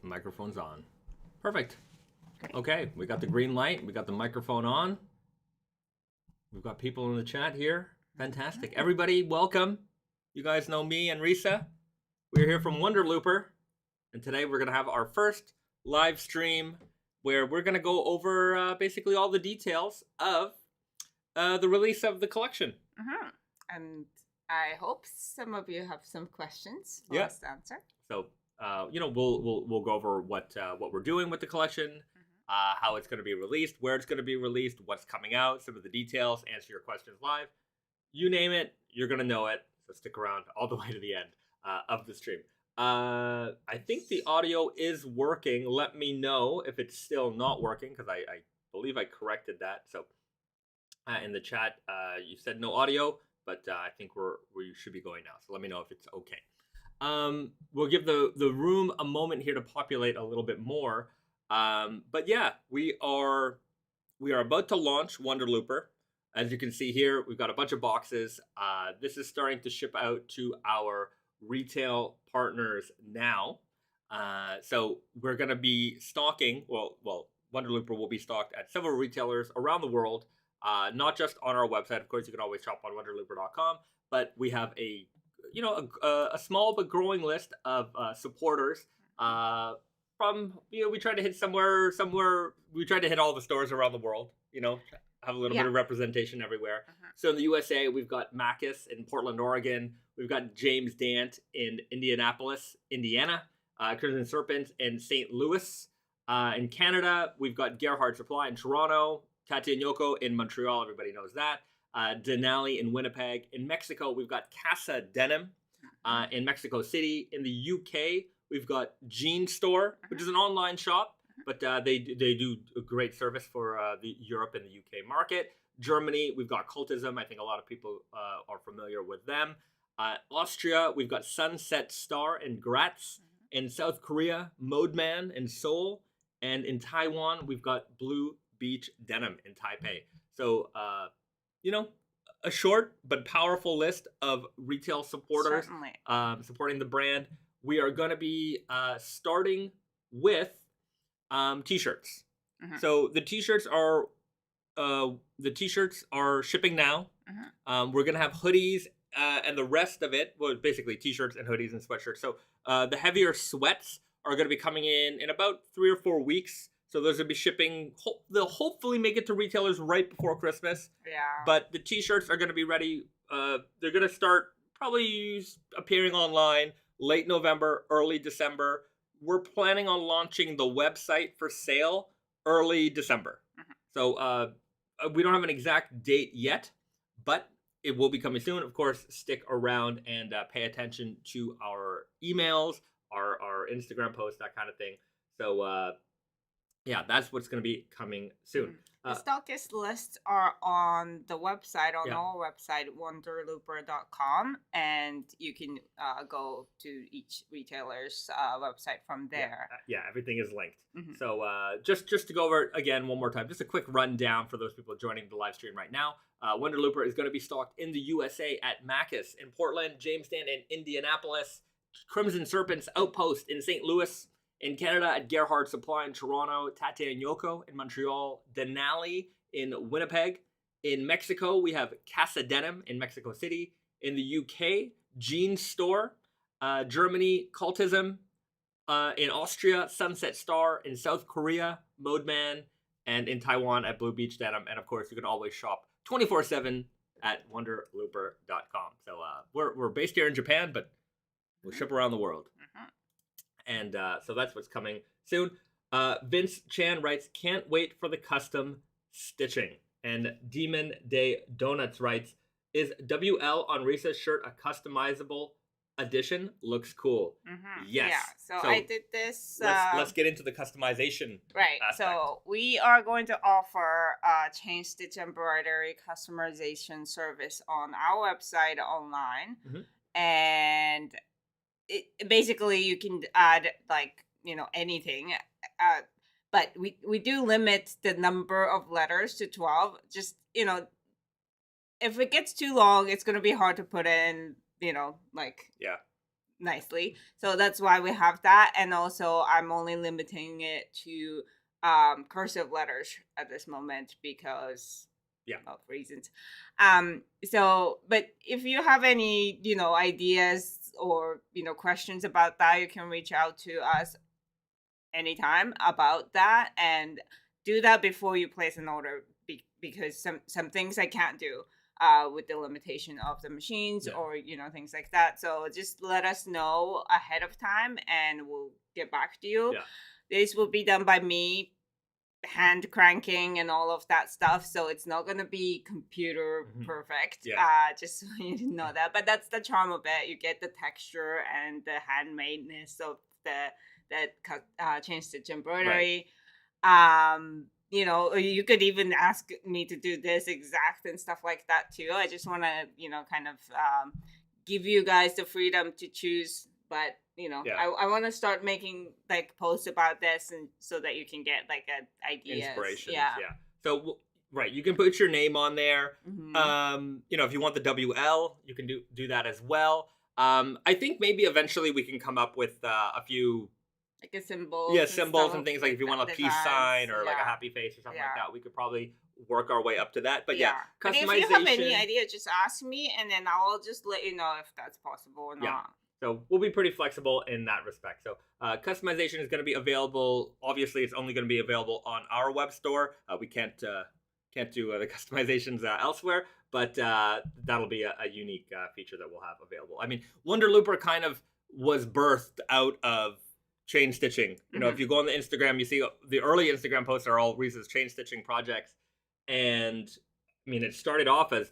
Microphone's on. Perfect. Okay, we got the green light. We got the microphone on. We've got people in the chat here. Fantastic. Everybody, welcome. You guys know me and Risa. We're here from Wonder Looper. And today we're going to have our first live stream where we're going to go over basically all the details of the release of the collection. And I hope some of you have some questions for us to answer. So, we'll go over what we're doing with the collection, how it's going to be released, where it's going to be released, what's coming out, some of the details, answer your questions live. You name it, you're going to know it. So stick around all the way to the end of the stream. I think the audio is working. Let me know if it's still not working, because I believe I corrected that. So in the chat, you said no audio, but I think we should be going now. So let me know if it's okay. We'll give the room a moment here to populate a little bit more. But yeah, we are about to launch Wonder Looper. As you can see here, we've got a bunch of boxes. This is starting to ship out to our retail partners now. So we're going to be stocking, well, Wonder Looper will be stocked at several retailers around the world, not just on our website. Of course, you can always shop on wonderlooper.com, but we have a small but growing list of supporters from, we tried to hit somewhere, we tried to hit all the stores around the world, have a little bit of representation everywhere. So in the USA, we've got Macus in Portland, Oregon. We've got James Dant in Indianapolis, Indiana. Crimson Serpent in St. Louis. In Canada, we've got Gerhard Supply in Toronto. Tati and Yoko in Montreal. Everybody knows that. Denali in Winnipeg. In Mexico, we've got Casa Denim in Mexico City. In the UK, we've got Jean Store, which is an online shop, but they do a great service for the Europe and the UK market. Germany, we've got Cultism. I think a lot of people are familiar with them. Austria, we've got Sunset Star in Graz. In South Korea, Modeman in Seoul. And in Taiwan, we've got Blue Beach Denim in Taipei. So, a short but powerful list of retail supporters supporting the brand. We are going to be starting with t-shirts. So the t-shirts are shipping now. We're going to have hoodies and the rest of it, well, basically t-shirts and hoodies and sweatshirts. So the heavier sweats are going to be coming in about 3 or 4 weeks. So those will be shipping. They'll hopefully make it to retailers right before Christmas. Yeah. But the t-shirts are going to be ready. They're going to start probably appearing online late November, early December. We're planning on launching the website for sale early December. So we don't have an exact date yet, but it will be coming soon. Of course, stick around and pay attention to our emails, our Instagram posts, that kind of thing. So, yeah, that's what's going to be coming soon. The stockiest lists are on the website, on our website, wonderlooper.com, and you can go to each retailer's website from there. Yeah, everything is linked. So just to go over it again one more time, just a quick rundown for those people joining the live stream right now. Wonder Looper is going to be stocked in the USA at Macus in Portland, James Dant in Indianapolis, Crimson Serpent's Outpost in St. Louis, in Canada at Gerhard Supply in Toronto, Tate and Yoko in Montreal, Denali in Winnipeg. In Mexico, we have Casa Denim in Mexico City. In the UK, Jean Store. Germany, Cultism. In Austria, Sunset Star. In South Korea, Modeman. And in Taiwan at Blue Beach Denim. And of course, you can always shop 24/7 at wonderlooper.com. So we're based here in Japan, but we'll ship around the world. And so that's what's coming soon. Vince Chan writes, can't wait for the custom stitching. And Demon Day Donuts writes, is WL on Risa's shirt a customizable edition? Looks cool. Yes. Yeah, so I did this. Let's get into the customization. Right. Aspect. So we are going to offer chain stitch embroidery customization service on our website online. And basically you can add anything, but we do limit the number of letters to 12. Just if it gets too long, it's going to be hard to put in nicely. So that's why we have that. And also I'm only limiting it to cursive letters at this moment because Yeah. of reasons. So but if you have any, ideas or, questions about that, you can reach out to us anytime about that, and do that before you place an order because some things I can't do with the limitation of the machines Yeah. or things like that. So just let us know ahead of time and we'll get back to you. Yeah. This will be done by me hand cranking and all of that stuff, so it's not going to be computer perfect. Yeah. Just so you know that, but that's the charm of it. You get the texture and the handmadeness of the chain stitch embroidery. You could even ask me to do this exact and stuff like that too. I just want to kind of give you guys the freedom to choose, but I want to start making like posts about this, and so that you can get like an idea, inspiration. Yeah. So right, you can put your name on there. If you want the WL, you can do that as well. I think maybe eventually we can come up with a few like a symbol. Yeah, symbols and things like if you want a peace sign or like a happy face or something like that, we could probably work our way up to that. But customization. But if you have any idea, just ask me, and then I'll just let you know if that's possible or not. So we'll be pretty flexible in that respect. So customization is going to be available. Obviously, it's only going to be available on our web store. We can't do the customizations elsewhere, but that'll be a unique feature that we'll have available. I mean, Wonder Looper kind of was birthed out of chain stitching. If you go on the Instagram, you see the early Instagram posts are all Reese's chain stitching projects. And I mean, it started off as,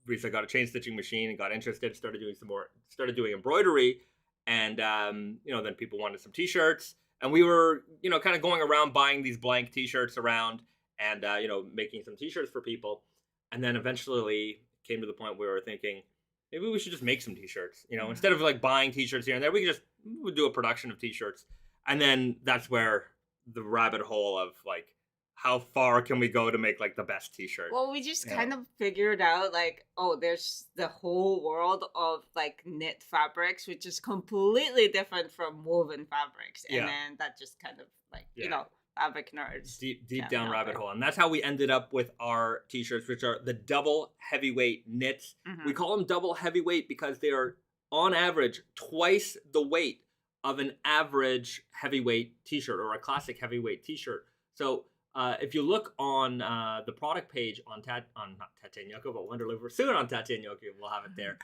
Risa got a chain stitching machine and got interested, started doing embroidery. And, then people wanted some t-shirts, and we were, kind of going around buying these blank t-shirts around and, making some t-shirts for people. And then eventually came to the point where we were thinking, maybe we should just make some t-shirts, instead of like buying t-shirts here and there, we would do a production of t-shirts. And then that's where the rabbit hole of like, how far can we go to make like the best t-shirt? Well, we just kind of figured out like, there's the whole world of like knit fabrics, which is completely different from woven fabrics. And then that just kind of like, fabric nerds. Deep down rabbit hole. And that's how we ended up with our t-shirts, which are the double heavyweight knits. We call them double heavyweight because they are on average twice the weight of an average heavyweight t-shirt or a classic heavyweight t-shirt. So if you look on the product page on not Tatanyoko, but Wonder Looper, soon on Tatanyoko, we'll have it there.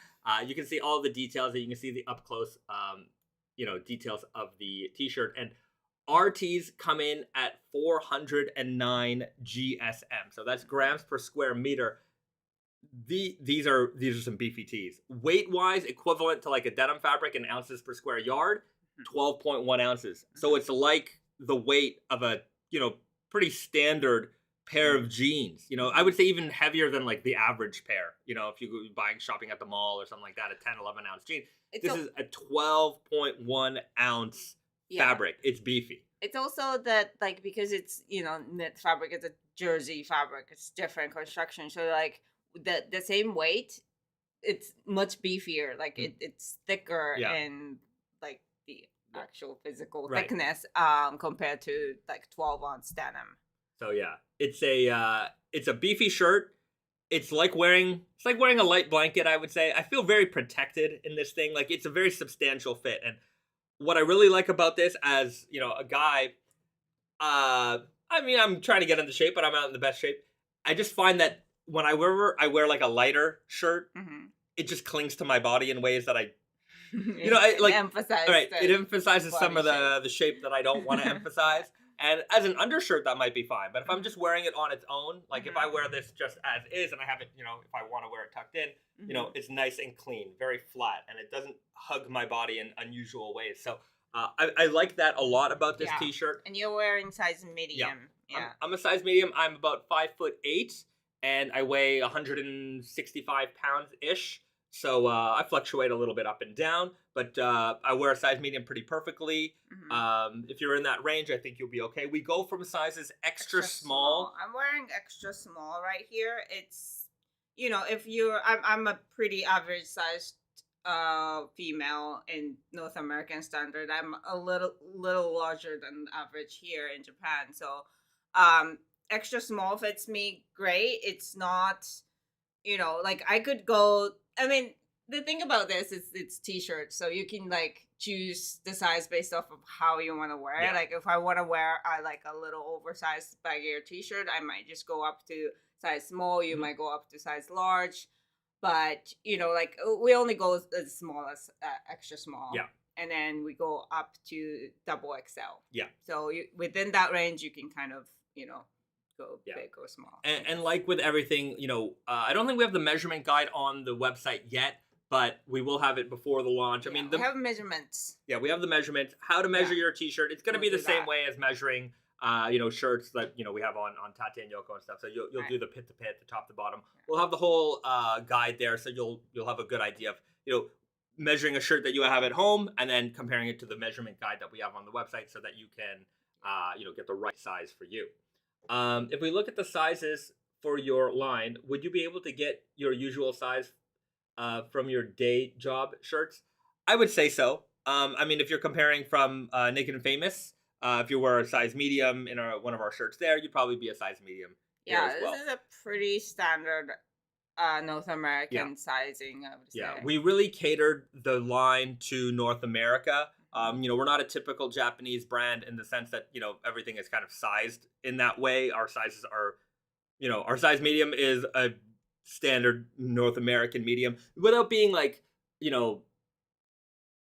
You can see all the details. You can see the up close, details of the t-shirt. And our tees come in at 409 GSM, so that's grams per square meter. These are some beefy tees. Weight wise, equivalent to like a denim fabric in ounces per square yard, 12.1 ounces. So it's like the weight of a pretty standard pair of jeans. I would say even heavier than like the average pair. If you go buying shopping at the mall or something like that, a 10, 11 ounce jean. This is a 12.1 ounce fabric. It's beefy. It's also that like, because it's knit fabric, it's a jersey fabric, it's different construction, so like the same weight, it's much beefier, like it's thicker in like the actual physical thickness compared to like 12-ounce denim. So it's a beefy shirt. It's like wearing a light blanket, I would say. I feel very protected in this thing. Like, it's a very substantial fit. And what I really like about this as, a guy, I mean, I'm trying to get into shape, but I'm not in the best shape. I just find that when I wear like a lighter shirt, it just clings to my body in ways that it emphasizes some of the shape that I don't want to emphasize. And as an undershirt, that might be fine. But if I'm just wearing it on its own, like if I wear this just as is and I have it, if I want to wear it tucked in, it's nice and clean, very flat, and it doesn't hug my body in unusual ways. So I like that a lot about this t-shirt. And you're wearing size medium. Yeah. I'm a size medium. I'm about 5'8", and I weigh 165 pounds-ish. So I fluctuate a little bit up and down, but I wear a size medium pretty perfectly. If you're in that range, I think you'll be okay. We go from sizes extra small. I'm wearing extra small right here. It's, if I'm a pretty average sized female in North American standard. I'm a little larger than average here in Japan. So extra small fits me great. It's not, like I could go, I mean, the thing about this is it's t-shirts, so you can like choose the size based off of how you want to wear it. Yeah. Like if I want to wear like a little oversized baggier t-shirt, I might just go up to size small. You might go up to size large, but like we only go as small as extra small. Yeah. And then we go up to double XL. Yeah. So within that range, you can kind of go big or small. And like with everything, I don't think we have the measurement guide on the website yet, but we will have it before the launch. Yeah, I mean, we have measurements. Yeah, we have the measurements. How to measure your t-shirt. It's going to be the same way as measuring, shirts that, we have on Tate and Yoko and stuff. So you'll do the pit to pit, the top to bottom. Yeah. We'll have the whole guide there, so you'll have a good idea of, measuring a shirt that you have at home and then comparing it to the measurement guide that we have on the website so that you can, get the right size for you. If we look at the sizes for your line, would you be able to get your usual size from your day job shirts? I would say so. I mean, if you're comparing from Naked and Famous, if you wear a size medium in one of our shirts there, you'd probably be a size medium. Yeah, this is a pretty standard North American sizing, I would say. Yeah, we really catered the line to North America. We're not a typical Japanese brand in the sense that, everything is kind of sized in that way. Our sizes are, our size medium is a standard North American medium without being like,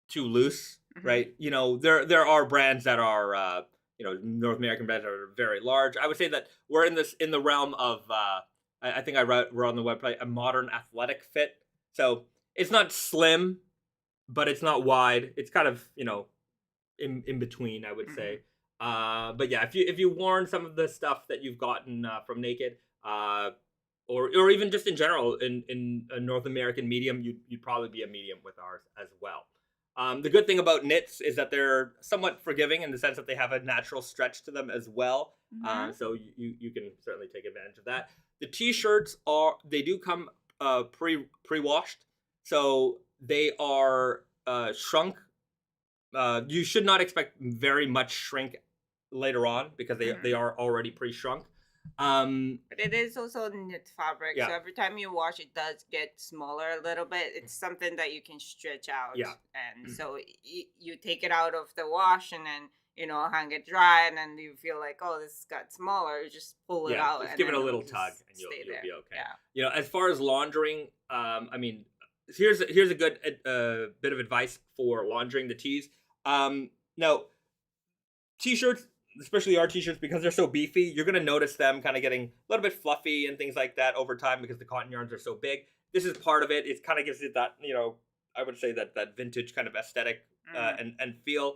too loose, right? There are brands that are, North American brands that are very large. I would say that we're in the realm of, I think we're on the website, a modern athletic fit. So it's not slim, but it's not wide. It's kind of, in between, I would say. But yeah, if you worn some of the stuff that you've gotten from Naked, or even just in general in a North American medium, you'd probably be a medium with ours as well. The good thing about knits is that they're somewhat forgiving in the sense that they have a natural stretch to them as well. So you can certainly take advantage of that. The t-shirts they do come pre-washed, so they are shrunk. You should not expect very much shrink later on because they are already pre-shrunk. But it is also knit fabric, so every time you wash, it does get smaller a little bit. It's something that you can stretch out. And so you take it out of the wash and then hang it dry, and then you feel like, oh, this got smaller. You just pull it out. Just give it a little tug, and you'll be okay. As far as laundering, I mean, here's a good bit of advice for laundering the tees. Now, t-shirts, especially our t-shirts, because they're so beefy, you're going to notice them kind of getting a little bit fluffy and things like that over time because the cotton yarns are so big. This is part of it. It kind of gives it that, I would say that vintage kind of aesthetic and feel.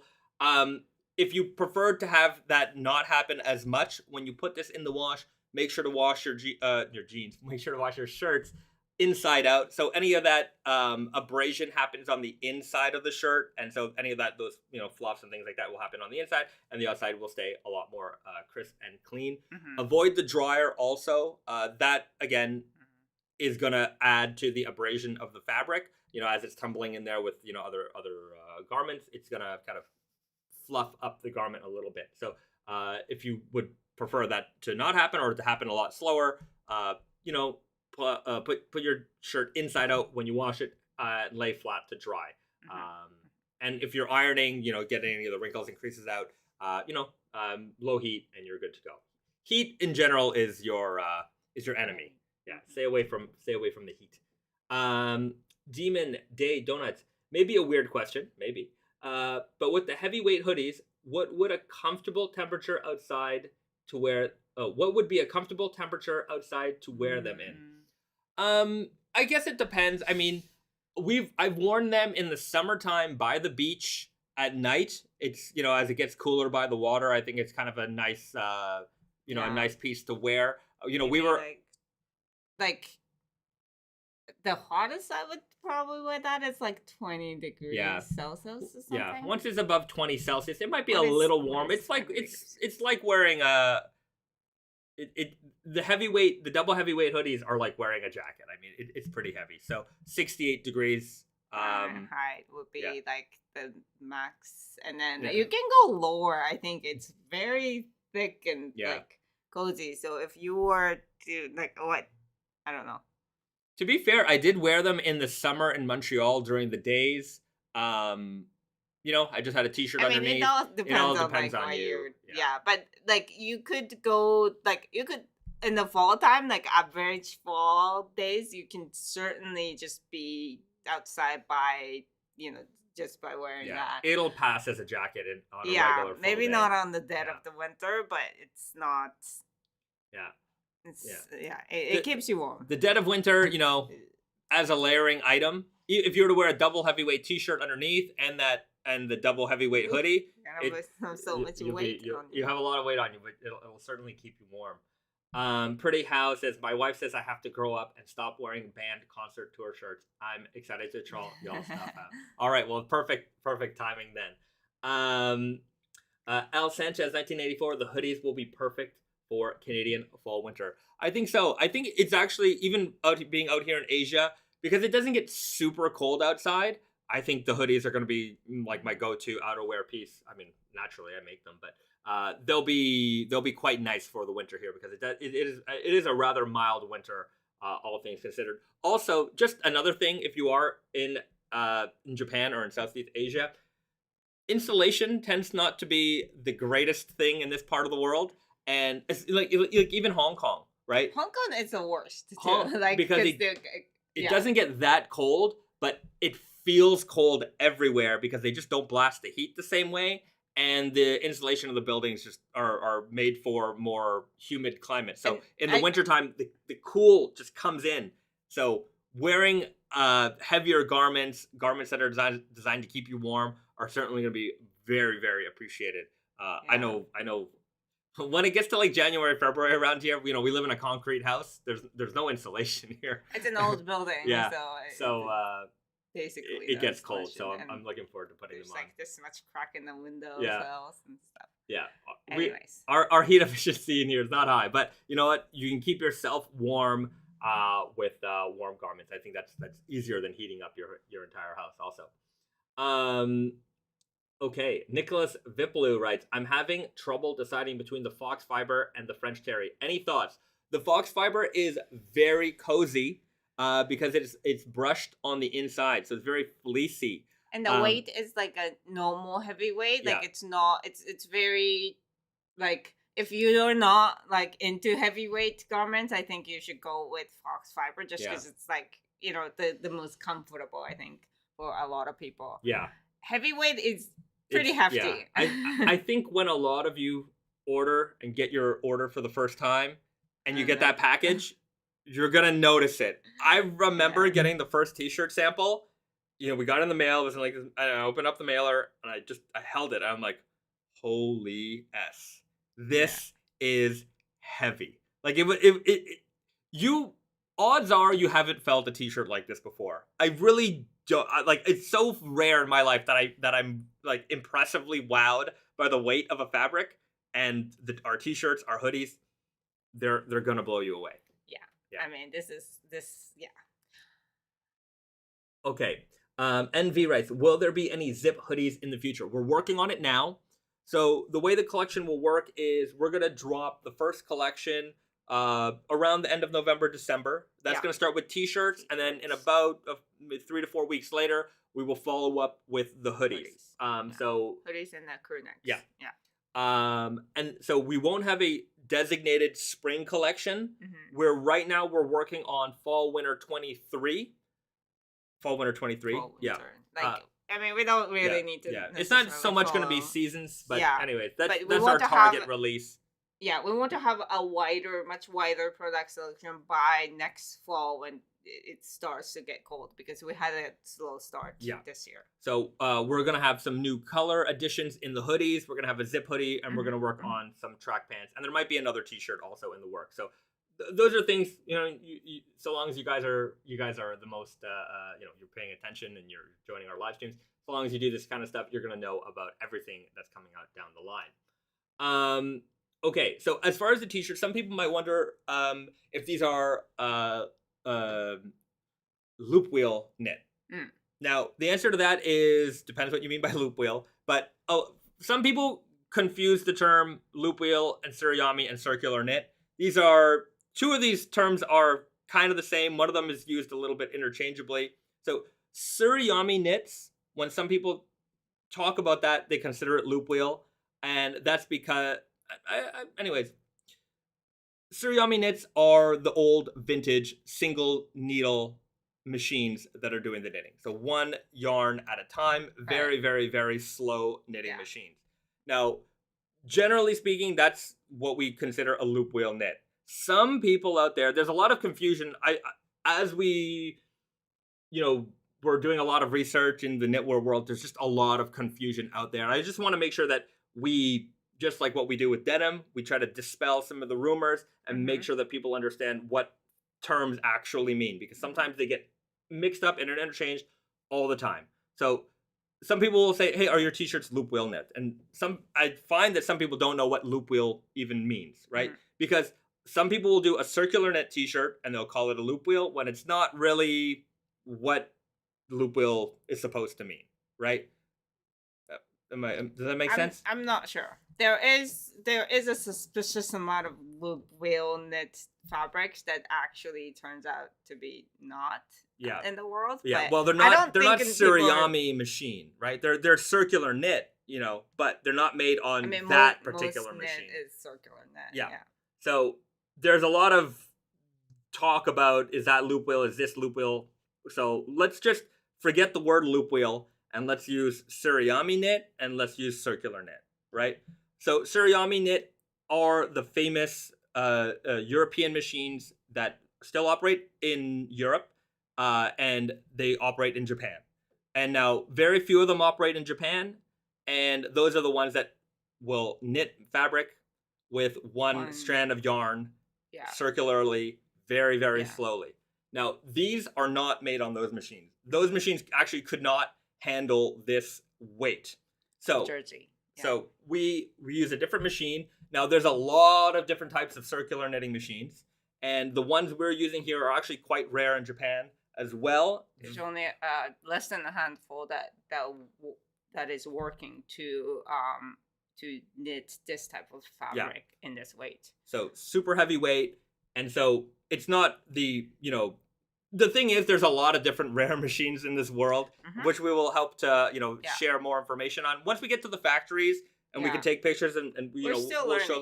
If you prefer to have that not happen as much, when you put this in the wash, make sure to wash your jeans. Make sure to wash your shirts inside out. So any of that abrasion happens on the inside of the shirt, and so any of those fluffs and things like that will happen on the inside, and the outside will stay a lot more crisp and clean. Avoid the dryer also. That again is gonna add to the abrasion of the fabric. As it's tumbling in there with other garments, it's gonna kind of fluff up the garment a little bit. So if you would prefer that to not happen or to happen a lot slower, put your shirt inside out when you wash it, lay flat to dry. And if you're ironing, getting any of the wrinkles and creases out, low heat and you're good to go. Heat in general is your enemy. Yeah, stay away from the heat. Demon Day Donuts, maybe a weird question, maybe. But with the heavyweight hoodies, what would a comfortable temperature outside to wear? What would be a comfortable temperature outside to wear them in? I guess it depends. I mean, I've worn them in the summertime by the beach at night. It's as it gets cooler by the water, I think it's kind of a nice a nice piece to wear. Maybe we were like the hottest I would probably wear that is like 20 degrees Celsius or something. Yeah, once it's above 20 Celsius, it might be a little warm. It's like it's like wearing the double heavyweight hoodies are like wearing a jacket. I mean, it's pretty heavy. So 68 degrees Fahrenheit would be yeah. like the max, and then Yeah. you can go lower. I think it's very thick and Yeah. like cozy. So if you were to like what, I don't know. To be fair, I did wear them in the summer in Montreal during the days. I just had a t-shirt I mean, it underneath. all It depends all on depends like on what you. you're. Yeah, but like you could go like you could in the fall time, like average fall days, you can certainly just be outside by just by wearing Yeah, that. it'll pass as a jacket on a Yeah, regular fall maybe day. not on the dead Yeah. of the winter, but it's not. Yeah. It's Yeah. it keeps you warm. The dead of winter, as a layering item, if you were to wear a double heavyweight t-shirt underneath and the double heavyweight hoodie, You're gonna have so much weight on you have a lot of weight on you, but it'll certainly keep you warm. Pretty How says, my wife says I have to grow up and stop wearing band concert tour shirts. I'm excited to try y'all stuff out. All right, well, perfect timing then. Al Sanchez, 1984, the hoodies will be perfect for Canadian fall winter. I think so. I think it's actually, even being out here in Asia, because it doesn't get super cold outside, I think the hoodies are going to be like my go-to outerwear piece. I mean, naturally I make them, but they'll be quite nice for the winter here, because it is a rather mild winter, all things considered. Also, just another thing, if you are in Japan or in Southeast Asia, insulation tends not to be the greatest thing in this part of the world, and it's like even Hong Kong, right? Hong Kong is the worst too. Because it doesn't get that cold, but it feels cold everywhere because they just don't blast the heat the same way, and the insulation of the buildings just are made for more humid climate. So in the wintertime, the cool just comes in. So wearing heavier garments that are designed to keep you warm are certainly going to be very, very appreciated. I know when it gets to like January, February around here, we live in a concrete house. There's no insulation here. It's an old building. Yeah. So basically it gets cold. So I'm looking forward to putting them on. There's like this much crack in the windows and stuff. Yeah. Anyways, our heat efficiency in here is not high, but you know what? You can keep yourself warm with warm garments. I think that's easier than heating up your entire house. Also. Okay, Nicholas Viplu writes, I'm having trouble deciding between the Foxfibre and the French Terry. Any thoughts? The Foxfibre is very cozy because it's brushed on the inside, so it's very fleecy. And the weight is like a normal heavyweight. Like it's not. It's very like if you're not like into heavyweight garments, I think you should go with Foxfibre just because it's like the most comfortable. I think for a lot of people. Yeah. Heavyweight is pretty hefty. Yeah. I think when a lot of you order and get your order for the first time and you get that package, you're going to notice it. I remember getting the first t-shirt sample. We got it in the mail. It was like, I opened up the mailer and I held it. I'm like, holy S. This is heavy. Like odds are you haven't felt a t-shirt like this before. I really don't. It's so rare in my life that I'm like impressively wowed by the weight of a fabric, and our t-shirts, our hoodies, they're gonna blow you away. Yeah. I mean, this. Okay. NV writes, will there be any zip hoodies in the future? We're working on it now. So the way the collection will work is we're gonna drop the first collection around the end of November, December. That's going to start with t-shirts, and then in about 3 to 4 weeks later, we will follow up with the hoodies. So hoodies and the crew necks. Yeah. And so we won't have a designated spring collection. Where right now we're working on fall winter 23. Fall winter 23. Fall, winter. I mean, we don't really need to. Yeah, it's not so much going to be seasons, but anyway, that's our target release. Yeah, we want to have a much wider product selection by next fall when it starts to get cold, because we had a slow start this year. So we're going to have some new color additions in the hoodies. We're going to have a zip hoodie, and we're going to work on some track pants. And there might be another t-shirt also in the work. So those are things, you, so long as you guys are the most, you're paying attention and you're joining our live streams. So long as you do this kind of stuff, you're going to know about everything that's coming out down the line. Okay, so as far as the t-shirts, some people might wonder if these are Loopwheel knit. Now, the answer to that is depends what you mean by loop wheel. But some people confuse the term loop wheel and suriyami and circular knit. These are two of these terms are kind of the same. One of them is used a little bit interchangeably. So suriyami knits, when some people talk about that, they consider it loop wheel, and that's because, anyways, suriyami knits are the old vintage single needle machines that are doing the knitting. So one yarn at a time, very, very, very slow knitting machines. Now, generally speaking, that's what we consider a loop wheel knit. Some people out there, there's a lot of confusion. As we, we're doing a lot of research in the knitwear world, there's just a lot of confusion out there. And I just want to make sure that we, just like what we do with denim, we try to dispel some of the rumors and make sure that people understand what terms actually mean, because sometimes they get mixed up and interchanged all the time. So some people will say, hey, are your t-shirts loop wheel knit? And I find that some people don't know what loop wheel even means, right? Because some people will do a circular knit t-shirt and they'll call it a loop wheel when it's not really what loop wheel is supposed to mean, right? Does that make sense? I'm not sure. There is a suspicious amount of loop wheel knit fabrics that actually turns out to be not in the world. Yeah, well, they're not suriyami machine, right? They're circular knit, but they're not made on that particular most machine. Knit is circular knit. Yeah. So there's a lot of talk about, is that loop wheel? Is this loop wheel? So let's just forget the word loop wheel and let's use suriyami knit and let's use circular knit, right? So suriyami knit are the famous European machines that still operate in Europe, and they operate in Japan. And now very few of them operate in Japan, and those are the ones that will knit fabric with one strand of yarn circularly, very, very slowly. Now, these are not made on those machines. Those machines actually could not handle this weight. So, so we use a different machine. Now, there's a lot of different types of circular knitting machines, and the ones we're using here are actually quite rare in Japan as well. There's only less than a handful that is working to knit this type of fabric in this weight. So super heavy weight, and so it's not the the thing is, there's a lot of different rare machines in this world, which we will help to share more information on once we get to the factories, and we can take pictures and we'll show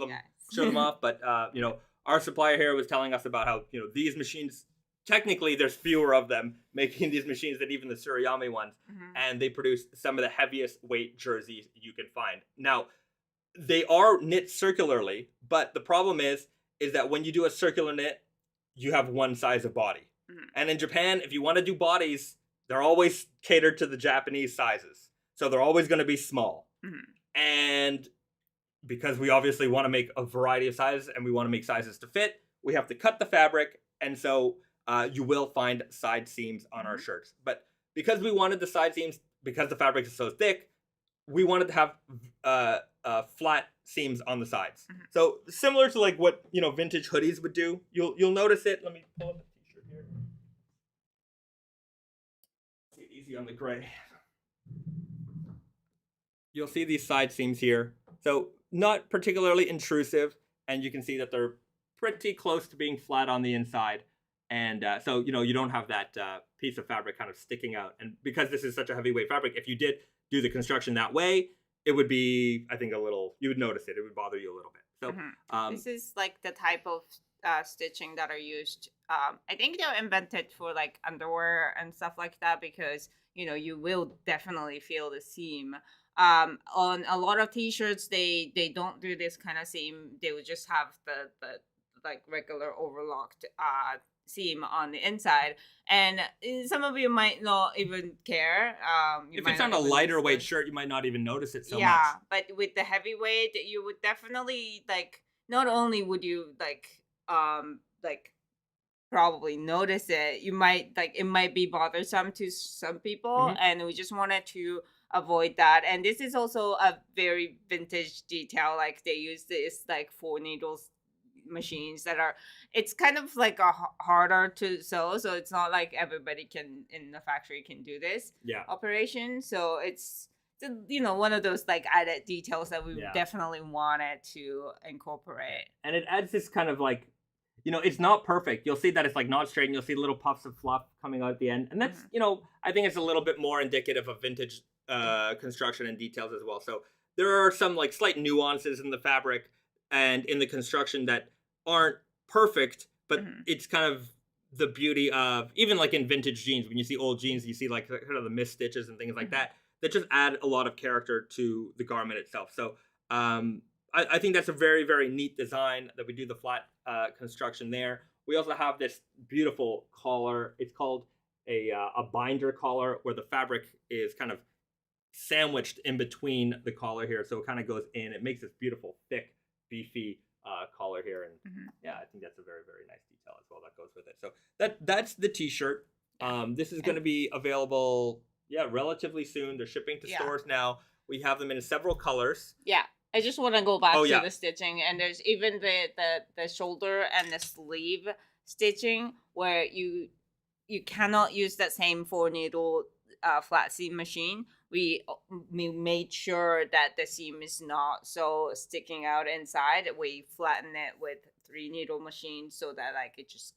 them off. But our supplier here was telling us about how these machines, technically there's fewer of them making these machines than even the suriyami ones, and they produce some of the heaviest weight jerseys you can find. Now, they are knit circularly, but the problem is that when you do a circular knit, you have one size of body. And in Japan, if you want to do bodies, they're always catered to the Japanese sizes. So they're always going to be small. And because we obviously want to make a variety of sizes and we want to make sizes to fit, we have to cut the fabric. And so you will find side seams on our shirts. But because we wanted the side seams, because the fabric is so thick, we wanted to have flat seams on the sides. So similar to like what vintage hoodies would do. You'll notice it. Let me pull up the t-shirt here. Take it easy on the gray. You'll see these side seams here. So not particularly intrusive, and you can see that they're pretty close to being flat on the inside. And so you don't have that piece of fabric kind of sticking out. And because this is such a heavyweight fabric, if you did do the construction that way, it would be, I think, you would notice it. It would bother you a little bit. So this is like the type of stitching that are used. I think they're invented for like underwear and stuff like that, because you will definitely feel the seam. On a lot of t-shirts, they don't do this kind of seam. They would just have the like regular overlocked seam on the inside, and some of you might not even care. If it's on a lighter weight shirt, you might not even notice it so much. Yeah, but with the heavyweight, you would definitely like. Not only would you like probably notice it, you might it might be bothersome to some people, and we just wanted to avoid that. And this is also a very vintage detail. Like they use this like 4 needles machines that are, it's kind of like a harder to sew, so it's not like everybody can in the factory can do this operation. So it's one of those like added details that we definitely wanted to incorporate. And it adds this kind of like, it's not perfect. You'll see that it's like not straight, and you'll see little puffs of fluff coming out at the end. And that's, I think it's a little bit more indicative of vintage construction and details as well. So there are some like slight nuances in the fabric and in the construction that aren't perfect, but it's kind of the beauty of, even like in vintage jeans, when you see old jeans, you see like kind of the missed stitches and things like that just add a lot of character to the garment itself. So I think that's a very, very neat design that we do the flat construction there. We also have this beautiful collar. It's called a binder collar, where the fabric is kind of sandwiched in between the collar here. So it kind of goes in. It makes this beautiful, thick, beefy collar here. And I think that's a very, very nice detail as well that goes with it. So that's the t-shirt. This is going to be available, relatively soon. They're shipping to stores now. We have them in several colors. Yeah. I just want to go back to the stitching, and there's even the shoulder and the sleeve stitching where you cannot use that same 4-needle flat seam machine. We made sure that the seam is not so sticking out inside. We flatten it with 3-needle machine so that like it just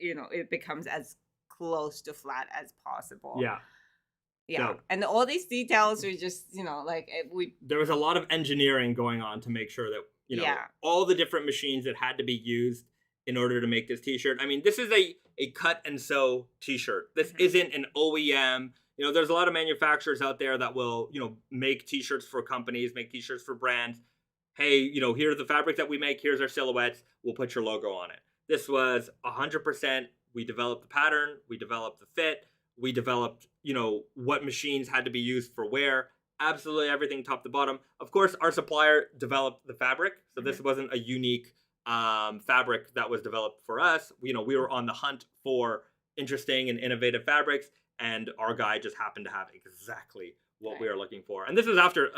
it becomes as close to flat as possible. Yeah, so, and all these details are just, there was a lot of engineering going on to make sure that, all the different machines that had to be used in order to make this t-shirt. I mean, this is a cut and sew t-shirt. This isn't an OEM. There's a lot of manufacturers out there that will, make t-shirts for companies, make t-shirts for brands. Hey, here's the fabric that we make. Here's our silhouettes. We'll put your logo on it. This was 100%. We developed the pattern. We developed the fit. We developed, what machines had to be used for where. Absolutely everything top to bottom. Of course, our supplier developed the fabric. So this wasn't a unique fabric that was developed for us. We were on the hunt for interesting and innovative fabrics. And our guy just happened to have exactly what we were looking for. And this was after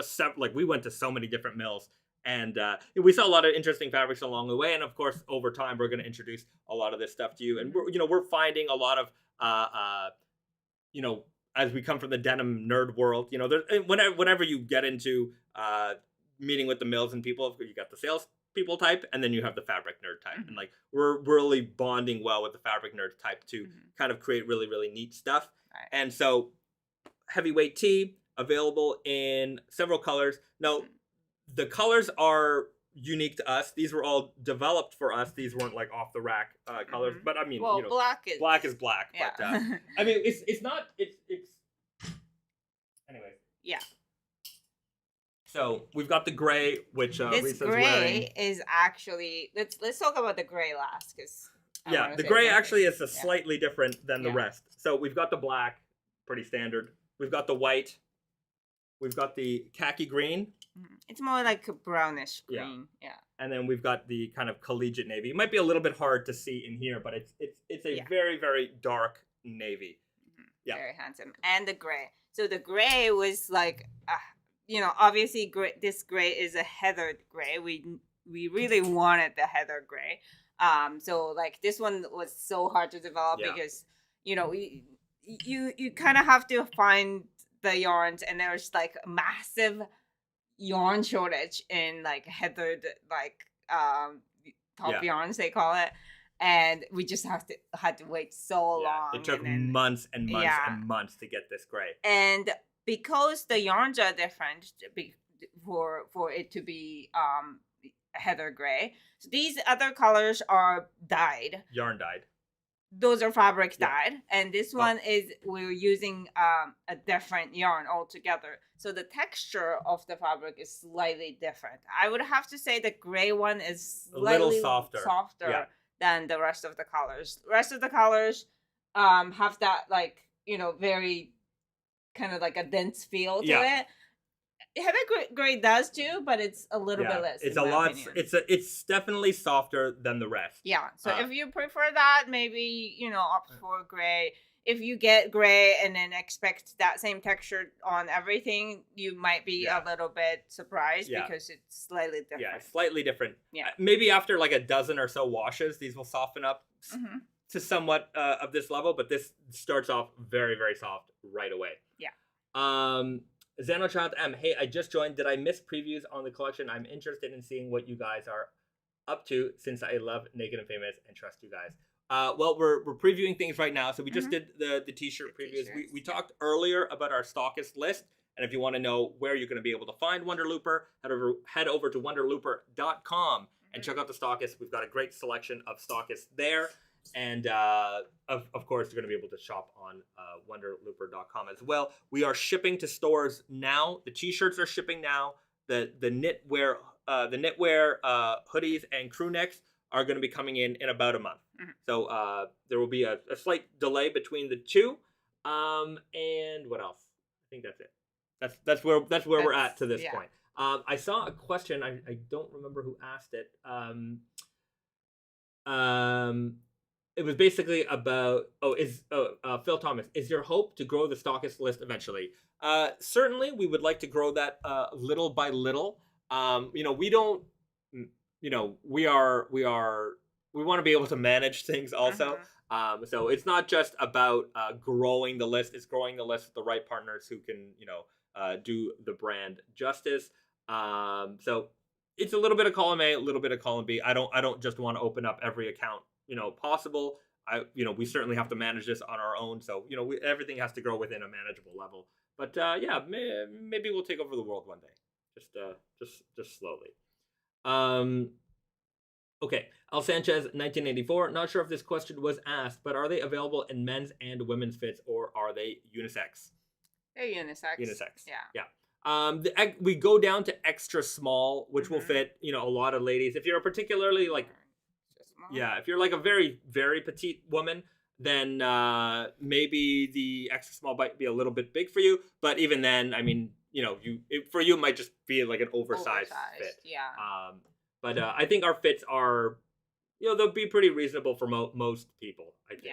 we went to so many different mills. And we saw a lot of interesting fabrics along the way. And of course, over time, we're going to introduce a lot of this stuff to you. And we're finding a lot of as we come from the denim nerd world, whenever you get into meeting with the mills and people, you got the sales people type, and then you have the fabric nerd type. And like, we're really bonding well with the fabric nerd type to kind of create really, really neat stuff. And so heavyweight tee available in several colors. Now, the colors are unique to us. These were all developed for us. These weren't like off the rack colors, but I mean, black is black. Yeah. But I mean, it's not. Anyways. Yeah. So we've got the gray, which this Lisa's gray wearing. Is actually let's talk about the gray last, because the gray actually is slightly different than the rest. So we've got the black, pretty standard. We've got the white. We've got the khaki green. It's more like a brownish green. Yeah. And then we've got the kind of collegiate navy. It might be a little bit hard to see in here, but it's a very, very dark navy. Yeah. Very handsome. And the gray. So the gray was like, obviously this gray is a heathered gray. We really wanted the heather gray. So like this one was so hard to develop because, you kind of have to find the yarns, and there's like a massive yarn shortage in like heathered top yarns, they call it, and we just had to wait so long. It took months and months and months to get this gray. And because the yarns are different for it to be heather gray, so these other colors are dyed, yarn dyed. Those are fabric dyed, and this one is we're using a different yarn altogether. So the texture of the fabric is slightly different. I would have to say the gray one is slightly a little softer than the rest of the colors. The rest of the colors have that very kind of like a dense feel to it. Heather gray does too, but it's a little bit less. It's a lot. It's definitely softer than the rest. Yeah. So if you prefer that, maybe opt for gray. if you get gray and then expect that same texture on everything, you might be a little bit surprised because it's slightly different. Yeah, it's slightly different. Yeah. Maybe after like a dozen or so washes, these will soften up to somewhat of this level, but this starts off very, very soft right away. Yeah. Xanochild M, hey, I just joined. Did I miss previews on the collection? I'm interested in seeing what you guys are up to since I love Naked and Famous and trust you guys. Well, we're previewing things right now. So we just did the t-shirt previews. We talked earlier about our stockist list. And if you want to know where you're going to be able to find Wonder Looper, head over to wonderlooper.com and check out the stockist. We've got a great selection of stockists there. And of course, you're going to be able to shop on wonderlooper.com as well. We are shipping to stores now. The t-shirts are shipping now. The knitwear hoodies and crew necks are going to be coming in about a month. So there will be a slight delay between the two. And what else? I think that's it. That's where we're at to this point. I saw a question. I don't remember who asked it. It was basically about Phil Thomas. Is your hope to grow the stockist list eventually? Certainly, we would like to grow that little by little. We don't. We want to be able to manage things also. So it's not just about growing the list. It's growing the list with the right partners who can do the brand justice. So it's a little bit of column A, a little bit of column B. I don't just want to open up every account possible. We certainly have to manage this on our own. So everything has to grow within a manageable level. But maybe we'll take over the world one day. Just slowly. Okay, El Sanchez, 1984. Not sure if this question was asked, but are they available in men's and women's fits, or are they unisex? They're unisex. Unisex. Yeah. We go down to extra small, which will fit a lot of ladies. If you're particularly if you're like a very, very petite woman, then maybe the extra small might be a little bit big for you. But even then, I mean, for you, it might just be like an oversized fit. Yeah. But I think our fits are, they'll be pretty reasonable for most people, I think.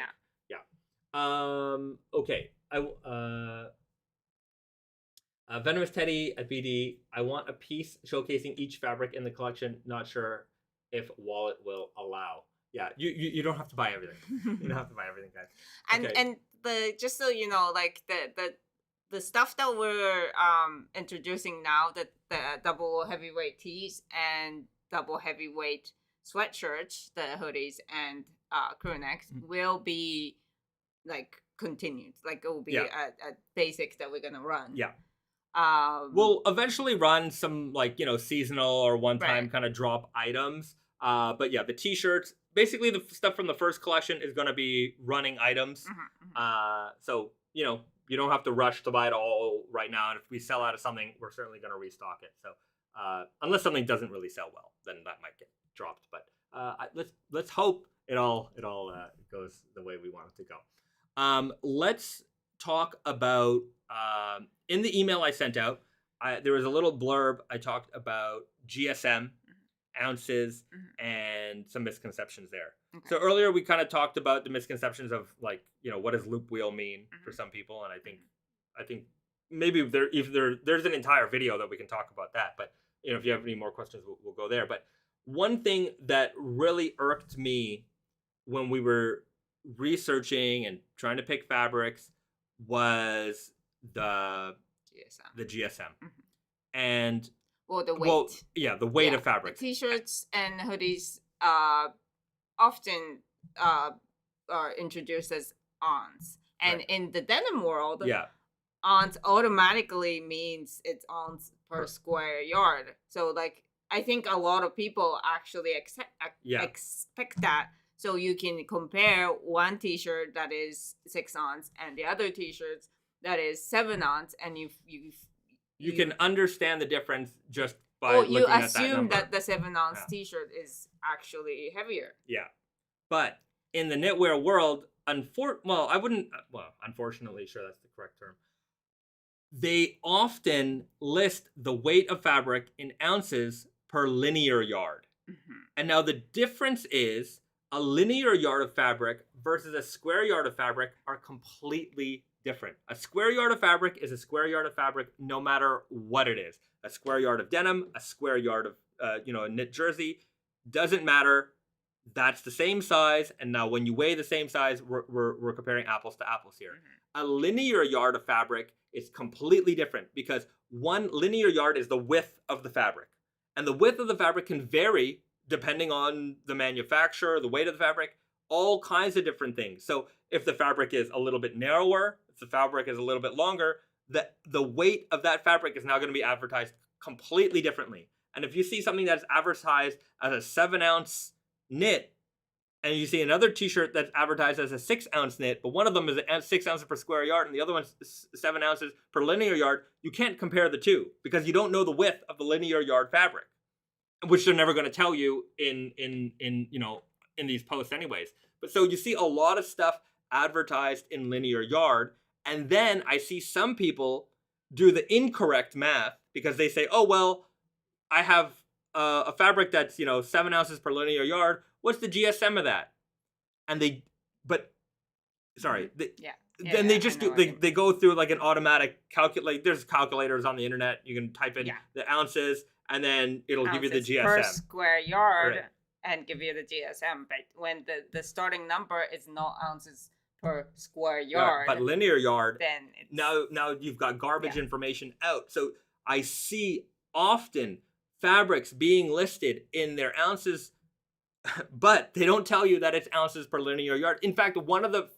Yeah. Okay. Venomous Teddy at BD. I want a piece showcasing each fabric in the collection. Not sure if wallet will allow. Yeah, you don't have to buy everything. You don't have to buy everything, guys. And just so you know, like the stuff that we're introducing now, the double heavyweight tees and double heavyweight sweatshirts, the hoodies and crew necks will be like continued. Like it will be a basics that we're gonna run. Yeah. We'll eventually run some seasonal or one-time kind of drop items. But yeah, the t-shirts, basically the stuff from the first collection is going to be running items. So, you don't have to rush to buy it all right now. And if we sell out of something, we're certainly going to restock it. So, unless something doesn't really sell well, then that might get dropped. But let's hope it all goes the way we want it to go. Let's talk about in the email I sent out. There was a little blurb. I talked about GSM, ounces, and some misconceptions there. Okay. So earlier we kind of talked about the misconceptions of what does Loopwheel mean for some people, and I think maybe there's an entire video that we can talk about that. But if you have any more questions, we'll go there. But one thing that really irked me when we were researching and trying to pick fabrics was the GSM. And the weight. The weight of fabric. The t-shirts and hoodies often are introduced as ounce. And in the denim world, ounce automatically means it's ounce per square yard. So I think a lot of people actually expect that. So you can compare one t-shirt that is 6 ounce and the other t-shirts that is 7 ounce, and you can understand the difference just by looking at that number. You assume that the 7 ounce t-shirt is actually heavier. Yeah, but in the knitwear world, unfortunately, sure, that's the correct term. They often list the weight of fabric in ounces per linear yard. And now the difference is a linear yard of fabric versus a square yard of fabric are completely different. A square yard of fabric is a square yard of fabric no matter what it is. A square yard of denim, a square yard of a knit jersey, doesn't matter. That's the same size, and now when you weigh the same size, we're comparing apples to apples here. A linear yard of fabric is completely different because one linear yard is the width of the fabric, and the width of the fabric can vary depending on the manufacturer, the weight of the fabric, all kinds of different things. So if the fabric is a little bit narrower, if the fabric is a little bit longer, the weight of that fabric is now going to be advertised completely differently. And if you see something that's advertised as a 7-ounce knit, and you see another t-shirt that's advertised as a 6-ounce knit, but one of them is 6 ounces per square yard and the other one's 7 ounces per linear yard, you can't compare the two because you don't know the width of the linear yard fabric, which they're never going to tell you in these posts anyways. But so you see a lot of stuff advertised in linear yard, and then I see some people do the incorrect math because they say, oh, well, I have a fabric that's 7 ounces per linear yard. What's the GSM of that? And they just do they go through like an automatic calculate. There's calculators on the internet. You can type in the ounces, and then it'll give you the GSM per square yard and give you the GSM. But when the starting number is not ounces per square yard, but linear yard, then it's, now you've got garbage information out. So I see often fabrics being listed in their ounces, but they don't tell you that it's ounces per linear yard. In fact, one of the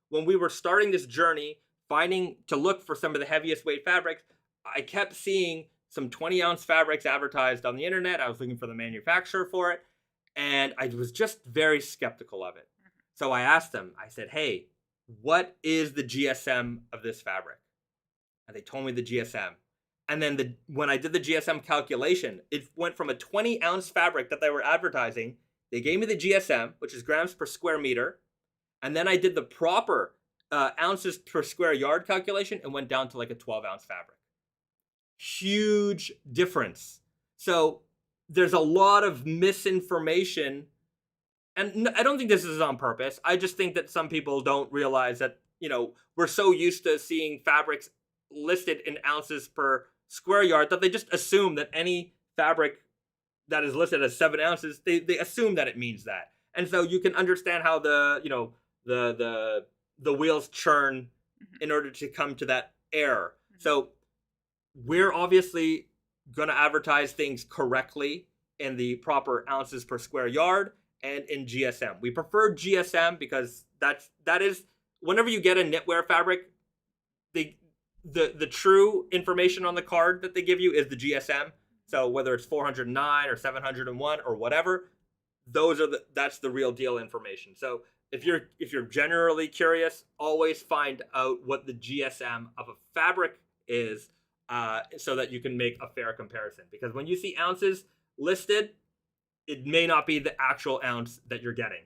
when we were starting this journey, to look for some of the heaviest weight fabrics, I kept seeing some 20-ounce fabrics advertised on the internet. I was looking for the manufacturer for it, and I was just very skeptical of it. So I asked them, I said, hey, what is the GSM of this fabric? And they told me the GSM. And then when I did the GSM calculation, it went from a 20-ounce fabric that they were advertising. They gave me the GSM, which is grams per square meter. And then I did the proper ounces per square yard calculation and went down to like a 12-ounce fabric. Huge difference. So there's a lot of misinformation. And I don't think this is on purpose. I just think that some people don't realize that, we're so used to seeing fabrics listed in ounces per square yard that they just assume that any fabric that is listed as 7 ounces, they assume that it means that. And so you can understand how the wheels churn in order to come to that error. So we're obviously going to advertise things correctly in the proper ounces per square yard and in GSM. We prefer GSM because that is whenever you get a knitwear fabric, the true information on the card that they give you is the GSM. So whether it's 409 or 701 or whatever, that's the real deal information. So if you're generally curious, always find out what the GSM of a fabric is, so that you can make a fair comparison. Because when you see ounces listed, it may not be the actual ounce that you're getting.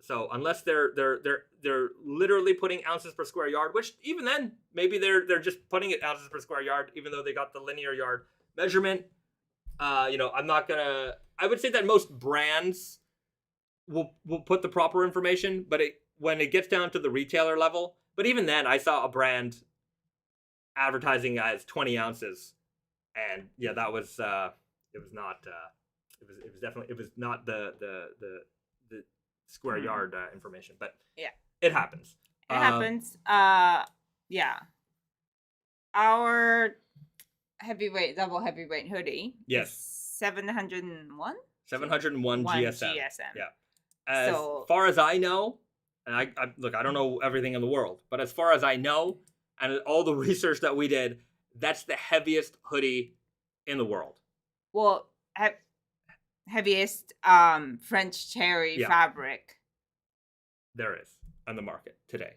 So unless they're literally putting ounces per square yard, which even then maybe they're just putting it ounces per square yard, even though they got the linear yard measurement. I'm not gonna. I would say that most brands will put the proper information, but when it gets down to the retailer level. But even then, I saw a brand advertising as 20 ounces, and that was it was not. It was definitely not the square yard information, but it happens. It happens. Our double heavyweight hoodie. Yes. 701. 701 GSM. Yeah. As So, far as I know, and I look, I don't know everything in the world, but as far as I know, and all the research that we did, that's the heaviest hoodie in the world. well, heaviest French cherry fabric There is on the market today.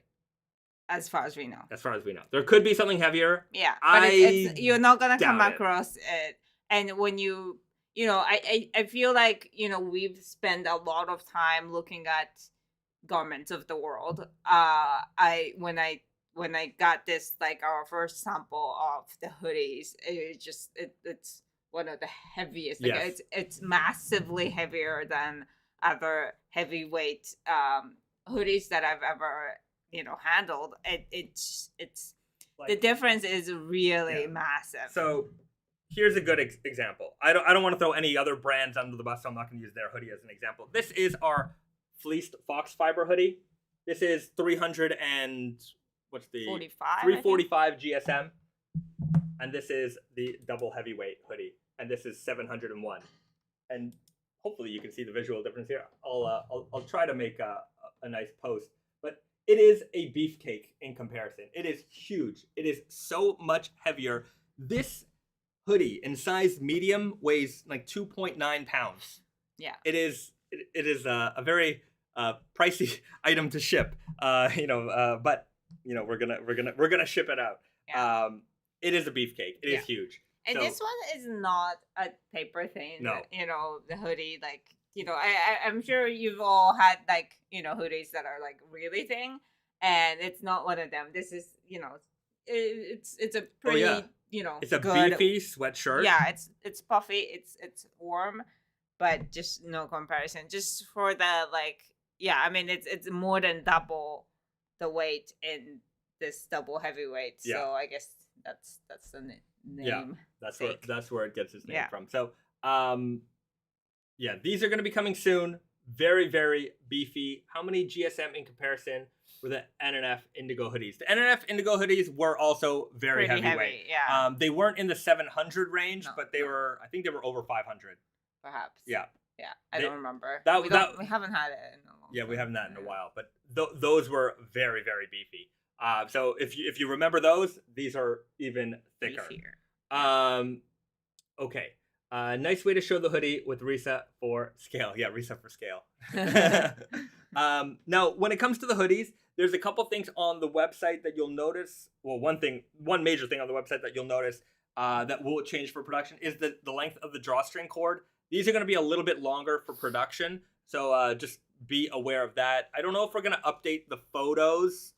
as far as we know. As far as we know, there could be something heavier. Yeah, but you're not gonna come across it. And when I feel like we've spent a lot of time looking at garments of the world. When I got this, like, our first sample of the hoodies, it's one of the heaviest. Like, it's massively heavier than other heavyweight hoodies that I've ever handled. It's Like, the difference is really massive. So here's a good example. I don't want to throw any other brands under the bus, so I'm not going to use their hoodie as an example. This is our Fleece Foxfibre hoodie. This is 300 and what's the 45? 345 GSM, and this is the double heavyweight hoodie, and this is 701. And hopefully you can see the visual difference here. I'll try to make a nice post, but it is a beefcake in comparison. It is huge. It is so much heavier. This hoodie in size medium weighs like 2.9 pounds. Yeah. It is a very pricey item to ship. But we're gonna ship it out. Yeah. It is a beefcake. It is huge. And this one is not a paper thing. No. The hoodie, I'm sure you've all had hoodies that are like really thin, and it's not one of them. This is, it's a pretty, it's a good, beefy sweatshirt. Yeah, it's puffy, it's warm, but just no comparison. Just for the it's more than double the weight in this double heavyweight. So I guess that's the name. Yeah, that's where it gets its name from. So, these are going to be coming soon. Very, very beefy. How many GSM in comparison for the NNF Indigo hoodies? The NNF Indigo hoodies were also very heavyweight. Heavy, yeah. They weren't in the 700 range, but they were. I think they were over 500. Perhaps. Yeah. Yeah, I don't remember. We haven't had it in a long time. Yeah, we haven't had it in a while, but those were very, very beefy. So if you remember those, these are even thicker. Beefier. Okay. Nice way to show the hoodie with Risa for scale. Yeah, Risa for scale. Now, when it comes to the hoodies, there's a couple things on the website that you'll notice. Well, one major thing on the website that you'll notice that will change for production is the length of the drawstring cord. These are going to be a little bit longer for production, so just be aware of that. I don't know if we're going to update the photos.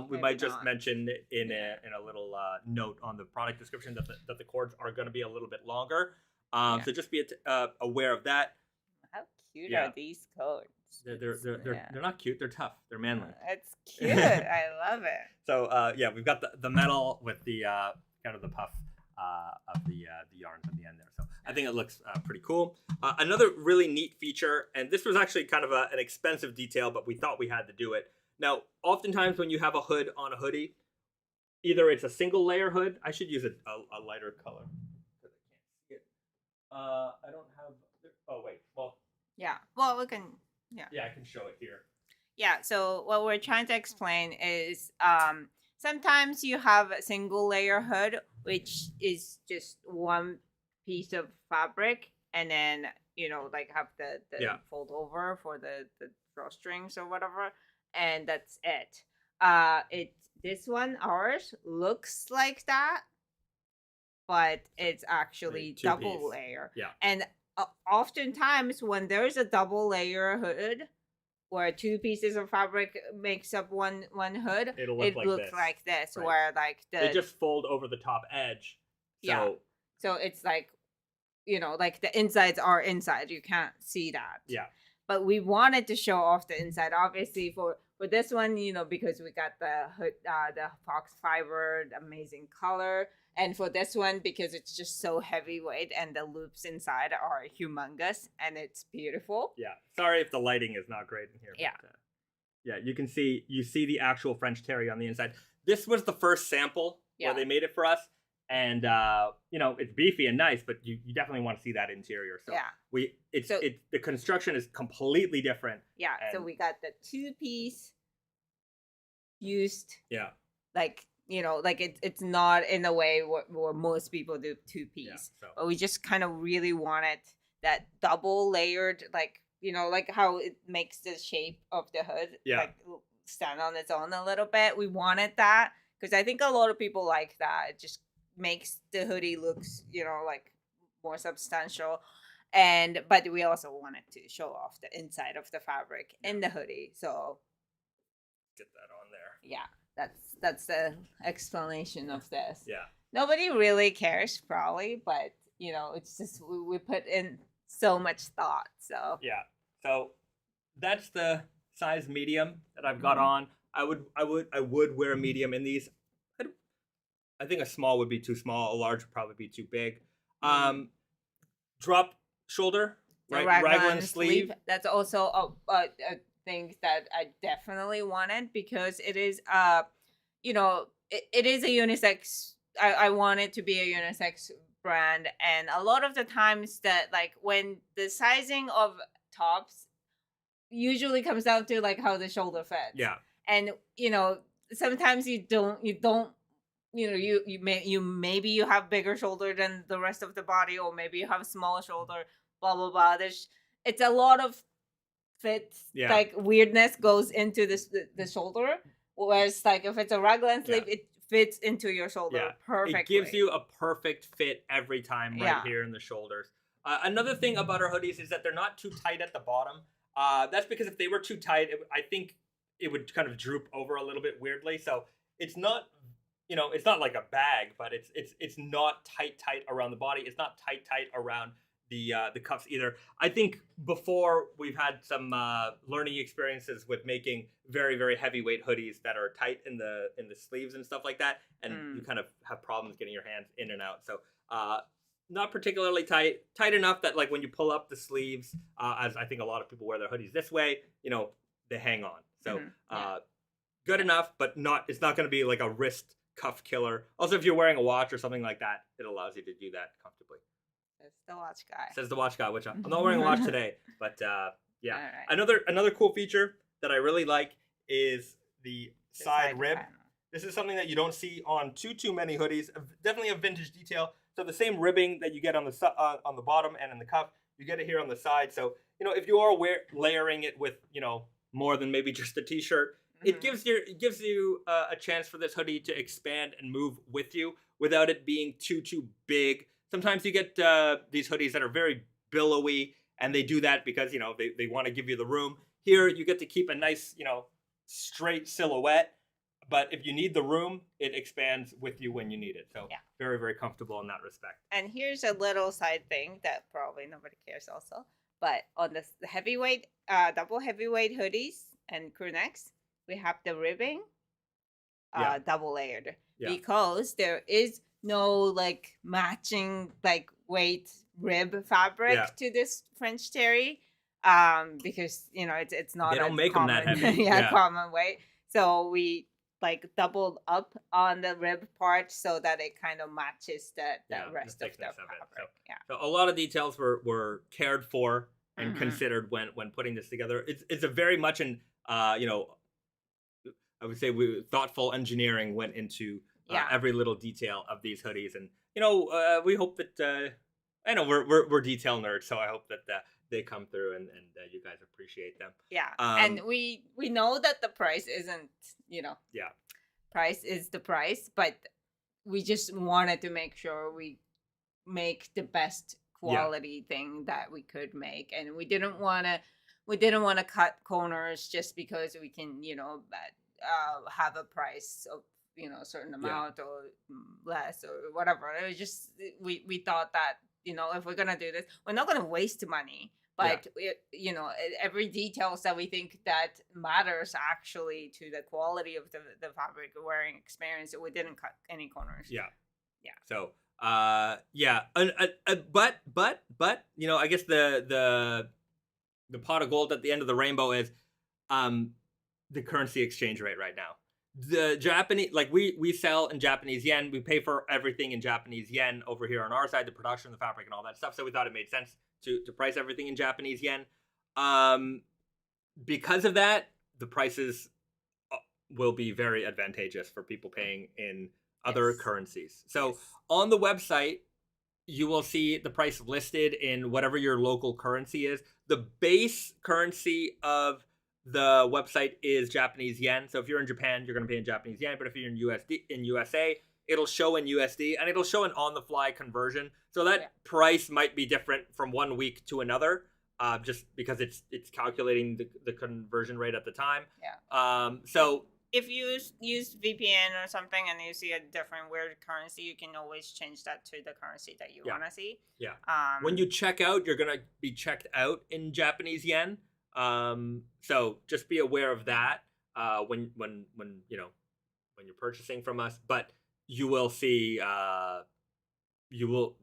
We might just mention in a little note on the product description that the cords are going to be a little bit longer. So just be aware of that. How cute are these cords? They're not cute. They're tough. They're manly. It's cute. I love it. So we've got the metal with the kind of the puff of the yarns at the end there. So I think it looks pretty cool. Another really neat feature, and this was actually kind of an expensive detail, but we thought we had to do it. Now, oftentimes when you have a hood on a hoodie, either it's a single layer hood. I should use a lighter color because I can't see it. I don't have. Oh wait. Well. Yeah. Well, we can. Yeah. Yeah, I can show it here. Yeah. So what we're trying to explain is, sometimes you have a single layer hood, which is just one piece of fabric, and then have the fold over for the drawstrings or whatever. And that's it. This one, ours, looks like that, but it's actually double layer. Yeah. And oftentimes when there's a double layer hood, where two pieces of fabric makes up one hood, it looks like this, right. Where they just fold over the top edge. So it's like the insides are inside. You can't see that. Yeah. But we wanted to show off the inside, obviously for this one, because we got the hood, the Foxfibre, the amazing color, and for this one because it's just so heavyweight and the loops inside are humongous and it's beautiful. Yeah, sorry if the lighting is not great in here. Yeah, but, you see the actual French terry on the inside. This was the first sample where they made it for us. And it's beefy and nice, but you definitely want to see that interior. So the construction is completely different. Yeah. So we got the 2-piece used. Yeah. It's not in a way where most people do 2-piece. Yeah, but we just kind of really wanted that double layered, how it makes the shape of the hood stand on its own a little bit. We wanted that because I think a lot of people like that. It just makes the hoodie looks more substantial, but we also wanted to show off the inside of the fabric in the hoodie, so get that on there. Yeah, that's the explanation of this. Yeah, nobody really cares probably, but it's just we put in so much thought. So yeah, so that's the size medium that I've got on. I would wear a medium in these. I think a small would be too small. A large would probably be too big. Drop shoulder, right? Raglan sleeve. That's also a thing that I definitely wanted because it is it is a unisex. I want it to be a unisex brand, and a lot of the times that like when the sizing of tops usually comes down to like how the shoulder fits. Yeah. And sometimes you don't maybe you have bigger shoulder than the rest of the body, or maybe you have small shoulder, blah blah blah. It's a lot of fits, like weirdness goes into the shoulder, whereas like if it's a raglan sleeve, it fits into your shoulder perfectly. It gives you a perfect fit every time here in the shoulders. Another thing about our hoodies is that they're not too tight at the bottom. That's because if they were too tight, I think it would kind of droop over a little bit weirdly. So it's not, it's not like a bag, but it's not tight around the body. It's not tight around the cuffs either. I think before we've had some learning experiences with making very, very heavyweight hoodies that are tight in the sleeves and stuff like that, and you kind of have problems getting your hands in and out. So not particularly tight enough that like when you pull up the sleeves, as I think a lot of people wear their hoodies this way, they hang on. So good enough, but it's not going to be like a wrist cuff killer. Also, if you're wearing a watch or something like that, it allows you to do that comfortably. Says the watch guy, which I'm not wearing a watch today, but yeah. Right. Another cool feature that I really like is the side rib. Panel. This is something that you don't see on too many hoodies. Definitely a vintage detail. So the same ribbing that you get on the bottom and in the cuff, you get it here on the side. So if you are layering it with more than maybe just a t-shirt, it gives you a chance for this hoodie to expand and move with you without it being too big. Sometimes you get these hoodies that are very billowy, and they do that because they want to give you the room. Here you get to keep a nice straight silhouette, but if you need the room, it expands with you when you need it. So very, very comfortable in that respect. And here's a little side thing that probably nobody cares also, but on the heavyweight, double heavyweight hoodies and crew necks, we have the ribbing double layered because there is no like matching like weight rib fabric to this French terry, because it's not. They don't make them that heavy. Common weight. So we like doubled up on the rib part so that it kind of matches the rest of the fabric. So a lot of details were cared for and considered when putting this together. It's a very much I would say thoughtful engineering went into every little detail of these hoodies, and we hope that I know we're detail nerds, so I hope that they come through and you guys appreciate them. And we know that the price isn't price is the price, but we just wanted to make sure we make the best quality thing that we could make, and we didn't want to cut corners just because we can have a price of a certain amount or less or whatever. It was just we thought that if we're gonna do this, we're not gonna waste money, but every details that we think that matters actually to the quality of the fabric wearing experience. We didn't cut any corners. So but I guess the pot of gold at the end of the rainbow is the currency exchange rate right now. The Japanese, like we sell in Japanese yen. We pay for everything in Japanese yen over here on our side, the production, the fabric, and all that stuff. So we thought it made sense to price everything in Japanese yen. Because of that, the prices will be very advantageous for people paying in other currencies. So on the website, you will see the price listed in whatever your local currency is. The base currency of the website is Japanese yen. So if you're in Japan, you're going to pay in Japanese yen. But if you're in USA, it'll show in USD, and it'll show an on-the-fly conversion. So that price might be different from one week to another, just because it's calculating the conversion rate at the time. So if you use VPN or something and you see a different weird currency, you can always change that to the currency that you want to see. When you check out, you're going to be checked out in Japanese yen. So just be aware of that when when you're purchasing from us. But you will see you will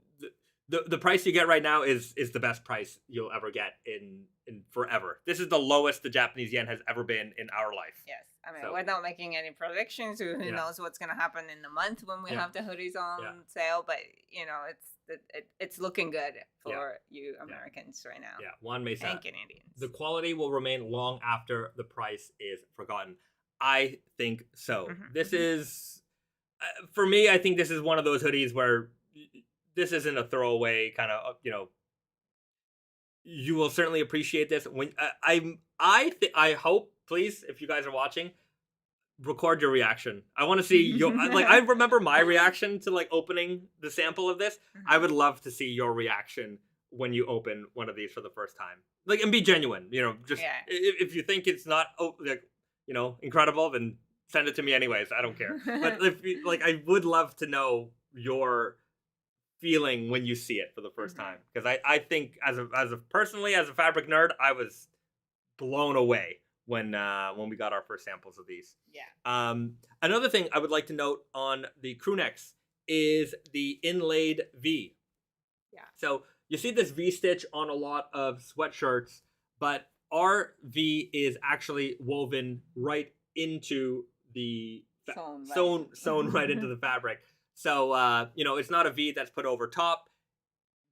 the price you get right now is the best price you'll ever get in forever. This is the lowest the Japanese yen has ever been in our life. Yes. I mean, So- we're not making any predictions. Who Yeah. knows what's going to happen in the month when we Yeah. have the hoodies on Yeah. sale? But it's looking good for you Americans right now. Yeah, Juan Mesa. And Canadians. The quality will remain long after the price is forgotten. I think so. This is, for me, I think this is one of those hoodies where this isn't a throwaway kind of, you will certainly appreciate this. When I hope, please, if you guys are watching, record your reaction. I want to see your, I remember my reaction to opening the sample of this. I would love to see your reaction when you open one of these for the first time. And be genuine, just if you think it's not incredible, then send it to me anyways. I don't care. But if I would love to know your feeling when you see it for the first time, because I think as a fabric nerd, I was blown away when we got our first samples of these. Yeah. Another thing I would like to note on the crew necks is the inlaid V. Yeah. So you see this V stitch on a lot of sweatshirts, but our V is actually woven right into the sewn right into the fabric. So it's not a V that's put over top.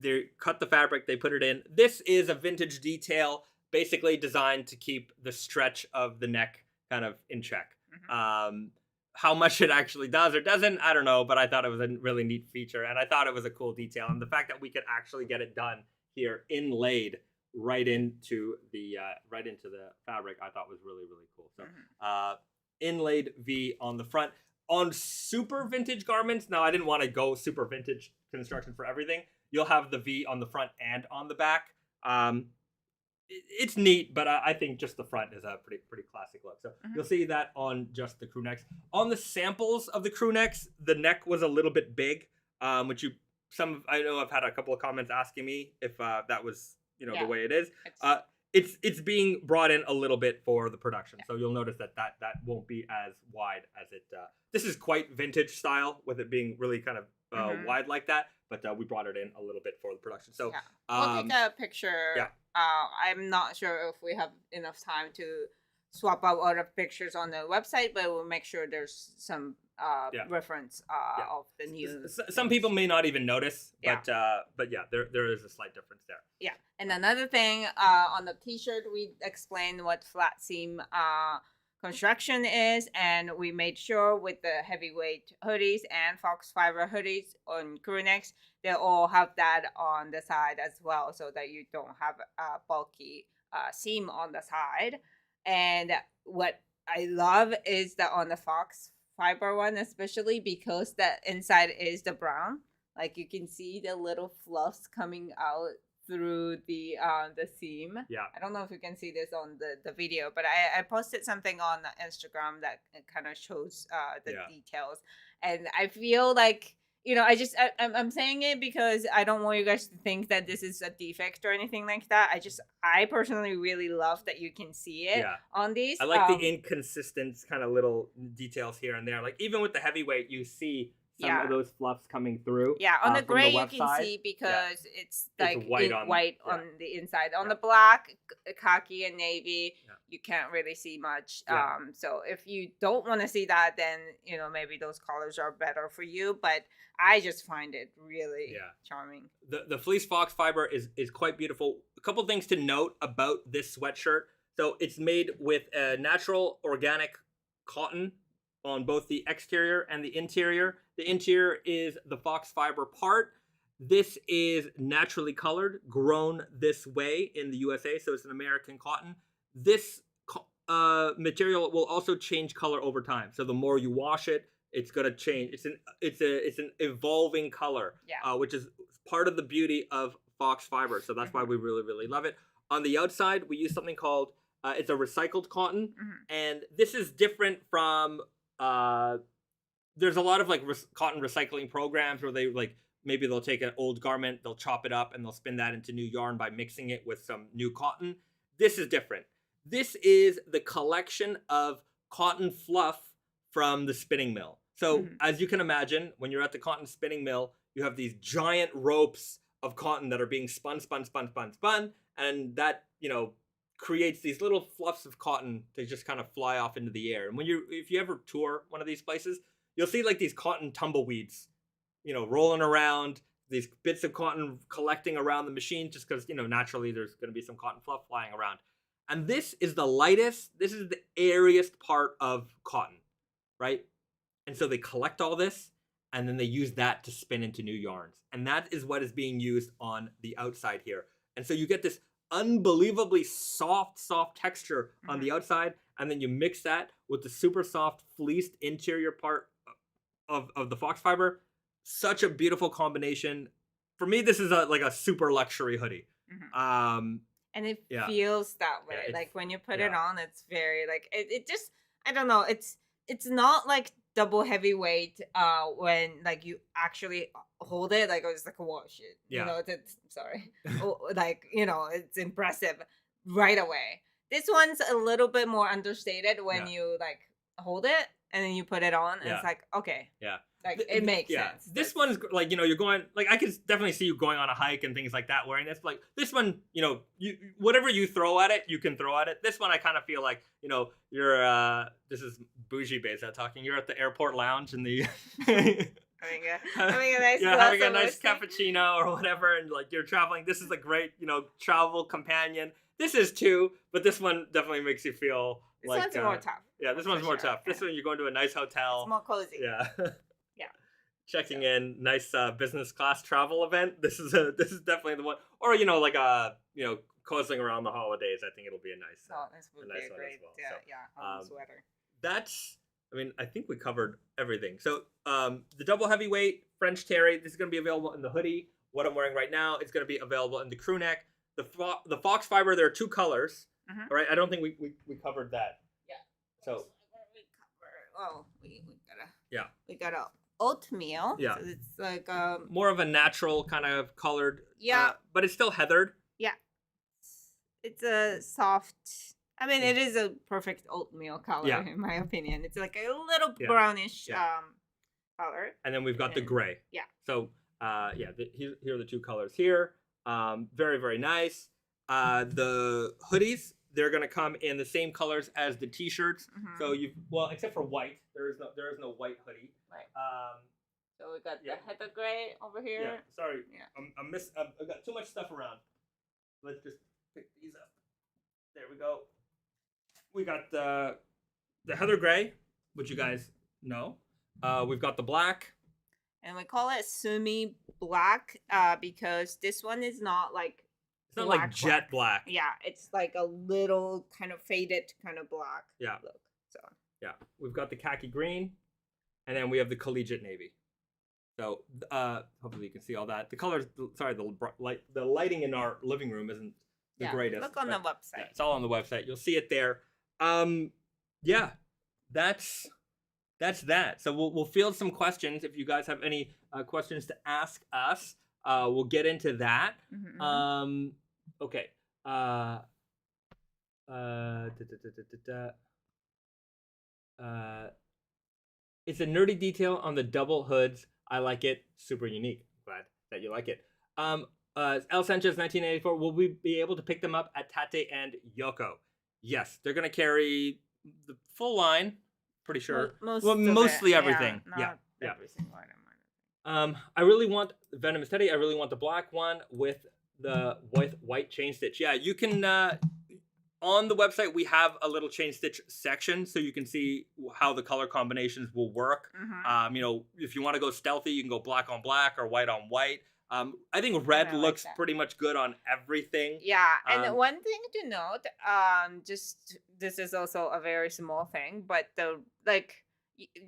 They cut the fabric, they put it in. This is a vintage detail, basically designed to keep the stretch of the neck kind of in check. How much it actually does or doesn't, I don't know, but I thought it was a really neat feature, and I thought it was a cool detail. And the fact that we could actually get it done here, inlaid right into the fabric, I thought was really, really cool. So inlaid V on the front. On super vintage garments, now I didn't want to go super vintage construction for everything. You'll have the V on the front and on the back. It's neat, but I think just the front is a pretty classic look. So you'll see that on just the crew necks. On the samples of the crew necks, the neck was a little bit big, which I know I've had a couple of comments asking me if that was the way it is. It's being brought in a little bit for the production, so you'll notice that won't be as wide as it. This is quite vintage style, with it being really kind of wide like that. But we brought it in a little bit for the production. So we'll take a picture. Yeah. I'm not sure if we have enough time to swap out other pictures on the website, but we'll make sure there's some reference of the new. Some people may not even notice, but there is a slight difference there. Yeah, and another thing on the T-shirt, we explained what flat seam construction is, and we made sure with the heavyweight hoodies and Foxfibre hoodies on crew necks, they all have that on the side as well, so that you don't have a bulky seam on the side. And what I love is that on the Foxfibre one, especially because the inside is the brown, you can see the little fluffs coming out through the seam. Yeah. I don't know if you can see this on the video, but I posted something on Instagram that kind of shows the details, and I feel like I'm saying it because I don't want you guys to think that this is a defect or anything like that. I personally really love that you can see it on these. I like the inconsistent kind of little details here and there. Even with the heavyweight, you see some of those fluffs coming through. Yeah, on the gray you can see because it's white on the inside. On the black, khaki, and navy, you can't really see much. So if you don't want to see that, then maybe those colors are better for you. But I just find it really charming. The Fleece Foxfibre is quite beautiful. A couple things to note about this sweatshirt. So it's made with a natural organic cotton on both the exterior and the interior. The interior is the Foxfibre part. This is naturally colored, grown this way in the USA, so it's an American cotton. This material will also change color over time. So the more you wash it, it's gonna change. It's an evolving color, which is part of the beauty of Foxfibre. So that's why we really, really love it. On the outside, we use something called it's a recycled cotton, and this is different from. There's a lot of cotton recycling programs where they maybe they'll take an old garment, they'll chop it up, and they'll spin that into new yarn by mixing it with some new cotton. This is different. This is the collection of cotton fluff from the spinning mill. So as you can imagine, when you're at the cotton spinning mill, you have these giant ropes of cotton that are being spun, and that, creates these little fluffs of cotton to just kind of fly off into the air. And if you ever tour one of these places, you'll see like these cotton tumbleweeds, rolling around, these bits of cotton collecting around the machine, just because, naturally there's going to be some cotton fluff flying around. And this is the lightest, this is the airiest part of cotton, right? And so they collect all this, and then they use that to spin into new yarns. And that is what is being used on the outside here. And so you get this unbelievably soft texture on the outside, and then you mix that with the super soft fleeced interior part of the Foxfibre. Such a beautiful combination. For me, this is like a super luxury hoodie. And it feels that way. Yeah, like when you put it on, it's very like it just, I don't know, it's not like double heavyweight when like you actually hold it, like it's like, whoa, shit. Sorry. Like, it's impressive right away. This one's a little bit more understated when you like hold it and then you put it on and it's like, okay. Yeah. Like it makes sense. This one's like, you're going, like, I could definitely see you going on a hike and things like that wearing this. Like this one, whatever you throw at it, you can throw at it. This one, I kind of feel like, you're, this is bougie Beza talking. You're at the airport lounge in the having a nice having a nice cappuccino or whatever, and like you're traveling. This is a great, travel companion. This is too, but this one definitely makes you feel this like one's more tough. Yeah, this one's more tough. This one you're going to a nice hotel. It's more cozy. Yeah. Yeah. Checking in, nice business class travel event. This is definitely the one. Or like cozying around the holidays. I think it'll be a nice. This would be a great. Well. Sweater. That's. I mean, I think we covered everything. So the double heavyweight French terry. This is going to be available in the hoodie. What I'm wearing right now is going to be available in the crew neck. The Foxfibre. There are two colors. All right. I don't think we covered that. Yeah. So. We got a oatmeal. Yeah. So it's like more of a natural kind of colored. Yeah. But it's still heathered. Yeah. It's a soft. I mean, it is a perfect oatmeal color in my opinion. It's like a little brownish color. And then we've got the gray. Yeah. So here are the two colors here. Very, very nice. The hoodies, they're gonna come in the same colors as the t-shirts. So except for white, there is no white hoodie. Right. So we got the heather gray over here. Yeah. Sorry. Yeah. I've got too much stuff around. Let's just pick these up. There we go. We got the heather gray, which you guys know. We've got the black. And we call it sumi black because this one is not like. It's not like jet black. Yeah, it's like a little kind of faded kind of black look. So we've got the khaki green, and then we have the collegiate navy. So hopefully you can see all that. The colors, sorry, the lighting in our living room isn't the greatest. Look on the website. Yeah, it's all on the website. You'll see it there. That's that. So we'll field some questions if you guys have any questions to ask us. We'll get into that. Okay. It's a nerdy detail on the double hoods. I like it. Super unique. Glad that you like it. El Sanchez 1984. Will we be able to pick them up at Tate and Yoko? Yes, they're gonna carry the full line. Pretty sure. Mostly everything. Yeah. Every single item. I really want Venomous Teddy. I really want the black one with the white chain stitch. Yeah, you can. On the website, we have a little chain stitch section, so you can see how the color combinations will work. If you want to go stealthy, you can go black on black or white on white. I think red looks pretty much good on everything. Yeah, and one thing to note, just this is also a very small thing, but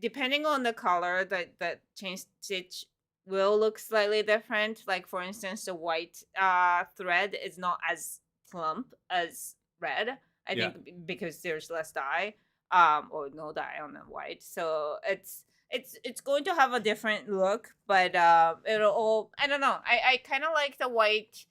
depending on the color, the chain stitch will look slightly different. Like for instance, the white thread is not as plump as red. I think because there's less dye, or no dye on the white, so it's going to have a different look, but it'll all, I don't know. I kind of like the white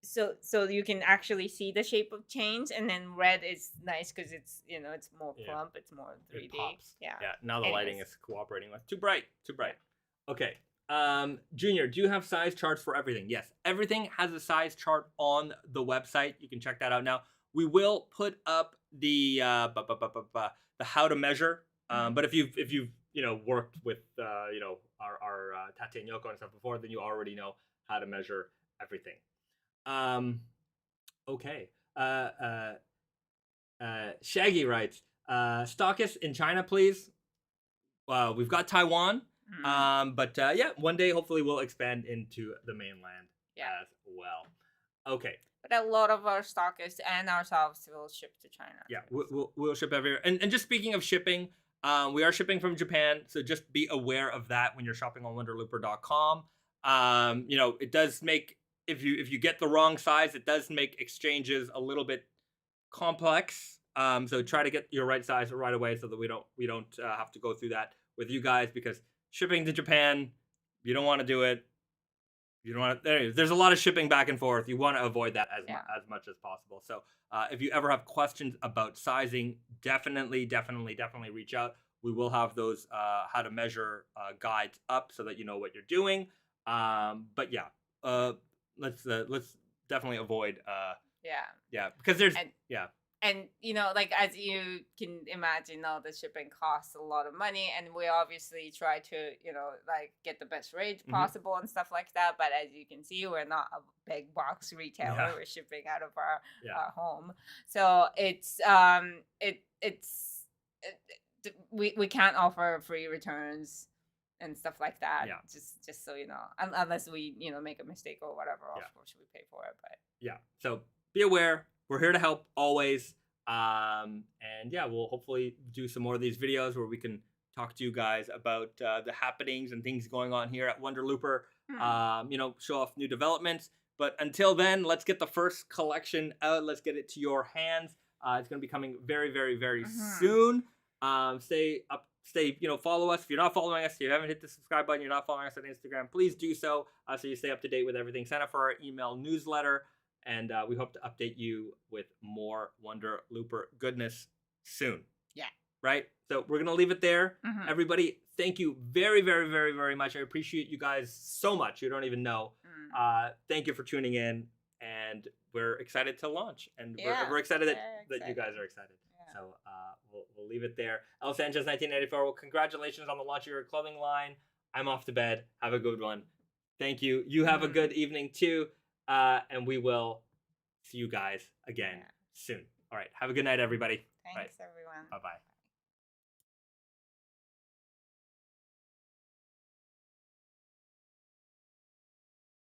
so you can actually see the shape of chains, and then red is nice because it's it's more plump, it's more 3D. It pops. Yeah. Yeah. Now the lighting Anyways. is cooperating with. Too bright. Too bright. Okay. Junior, do you have size charts for everything? Yes, everything has a size chart on the website. You can check that out now. We will put up the the how to measure. But if you've worked with our Tate and Yoko and stuff before, then you already know how to measure everything. Okay. Shaggy writes, stockist in China, please. We've got Taiwan. But yeah, one day hopefully we'll expand into the mainland as well. Okay. But a lot of our stockists and ourselves will ship to China. Yeah, we'll ship everywhere. And just speaking of shipping, we are shipping from Japan, so just be aware of that when you're shopping on wonderlooper.com. It does make, if you get the wrong size, it does make exchanges a little bit complex. So try to get your right size right away so that we don't have to go through that with you guys, because shipping to Japan, you don't want to do it. You don't want to. There's a lot of shipping back and forth. You want to avoid that as much as possible. So if you ever have questions about sizing, definitely reach out. We will have those how to measure guides up so that you know what you're doing. But yeah, let's definitely avoid. Because there's And like as you can imagine, all the shipping costs a lot of money, and we obviously try to like get the best rate possible and stuff like that. But as you can see, we're not a big box retailer. We're shipping out of our home, so we can't offer free returns and stuff like that. Just so you know, unless we make a mistake or whatever, of course we pay for it. But so be aware. We're here to help always. And yeah, we'll hopefully do some more of these videos where we can talk to you guys about the happenings and things going on here at Wonder Looper. Show off new developments. But until then, let's get the first collection out. Let's get it to your hands. It's going to be coming very, very, very soon. Stay up. Follow us. If you're not following us, if you haven't hit the subscribe button, you're not following us on Instagram, please do so so you stay up to date with everything. Sign up for our email newsletter. And we hope to update you with more Wonder Looper goodness soon. Yeah. Right? So we're going to leave it there. Everybody, thank you very, very, very, very much. I appreciate you guys so much. You don't even know. Thank you for tuning in. And we're excited to launch. And we're excited that you guys are excited. So we'll leave it there. El Sanchez 1984. Well, congratulations on the launch of your clothing line. I'm off to bed. Have a good one. Thank you. You have a good evening too. And we will see you guys again soon. All right. Have a good night, everybody. Thanks, everyone. Bye-bye.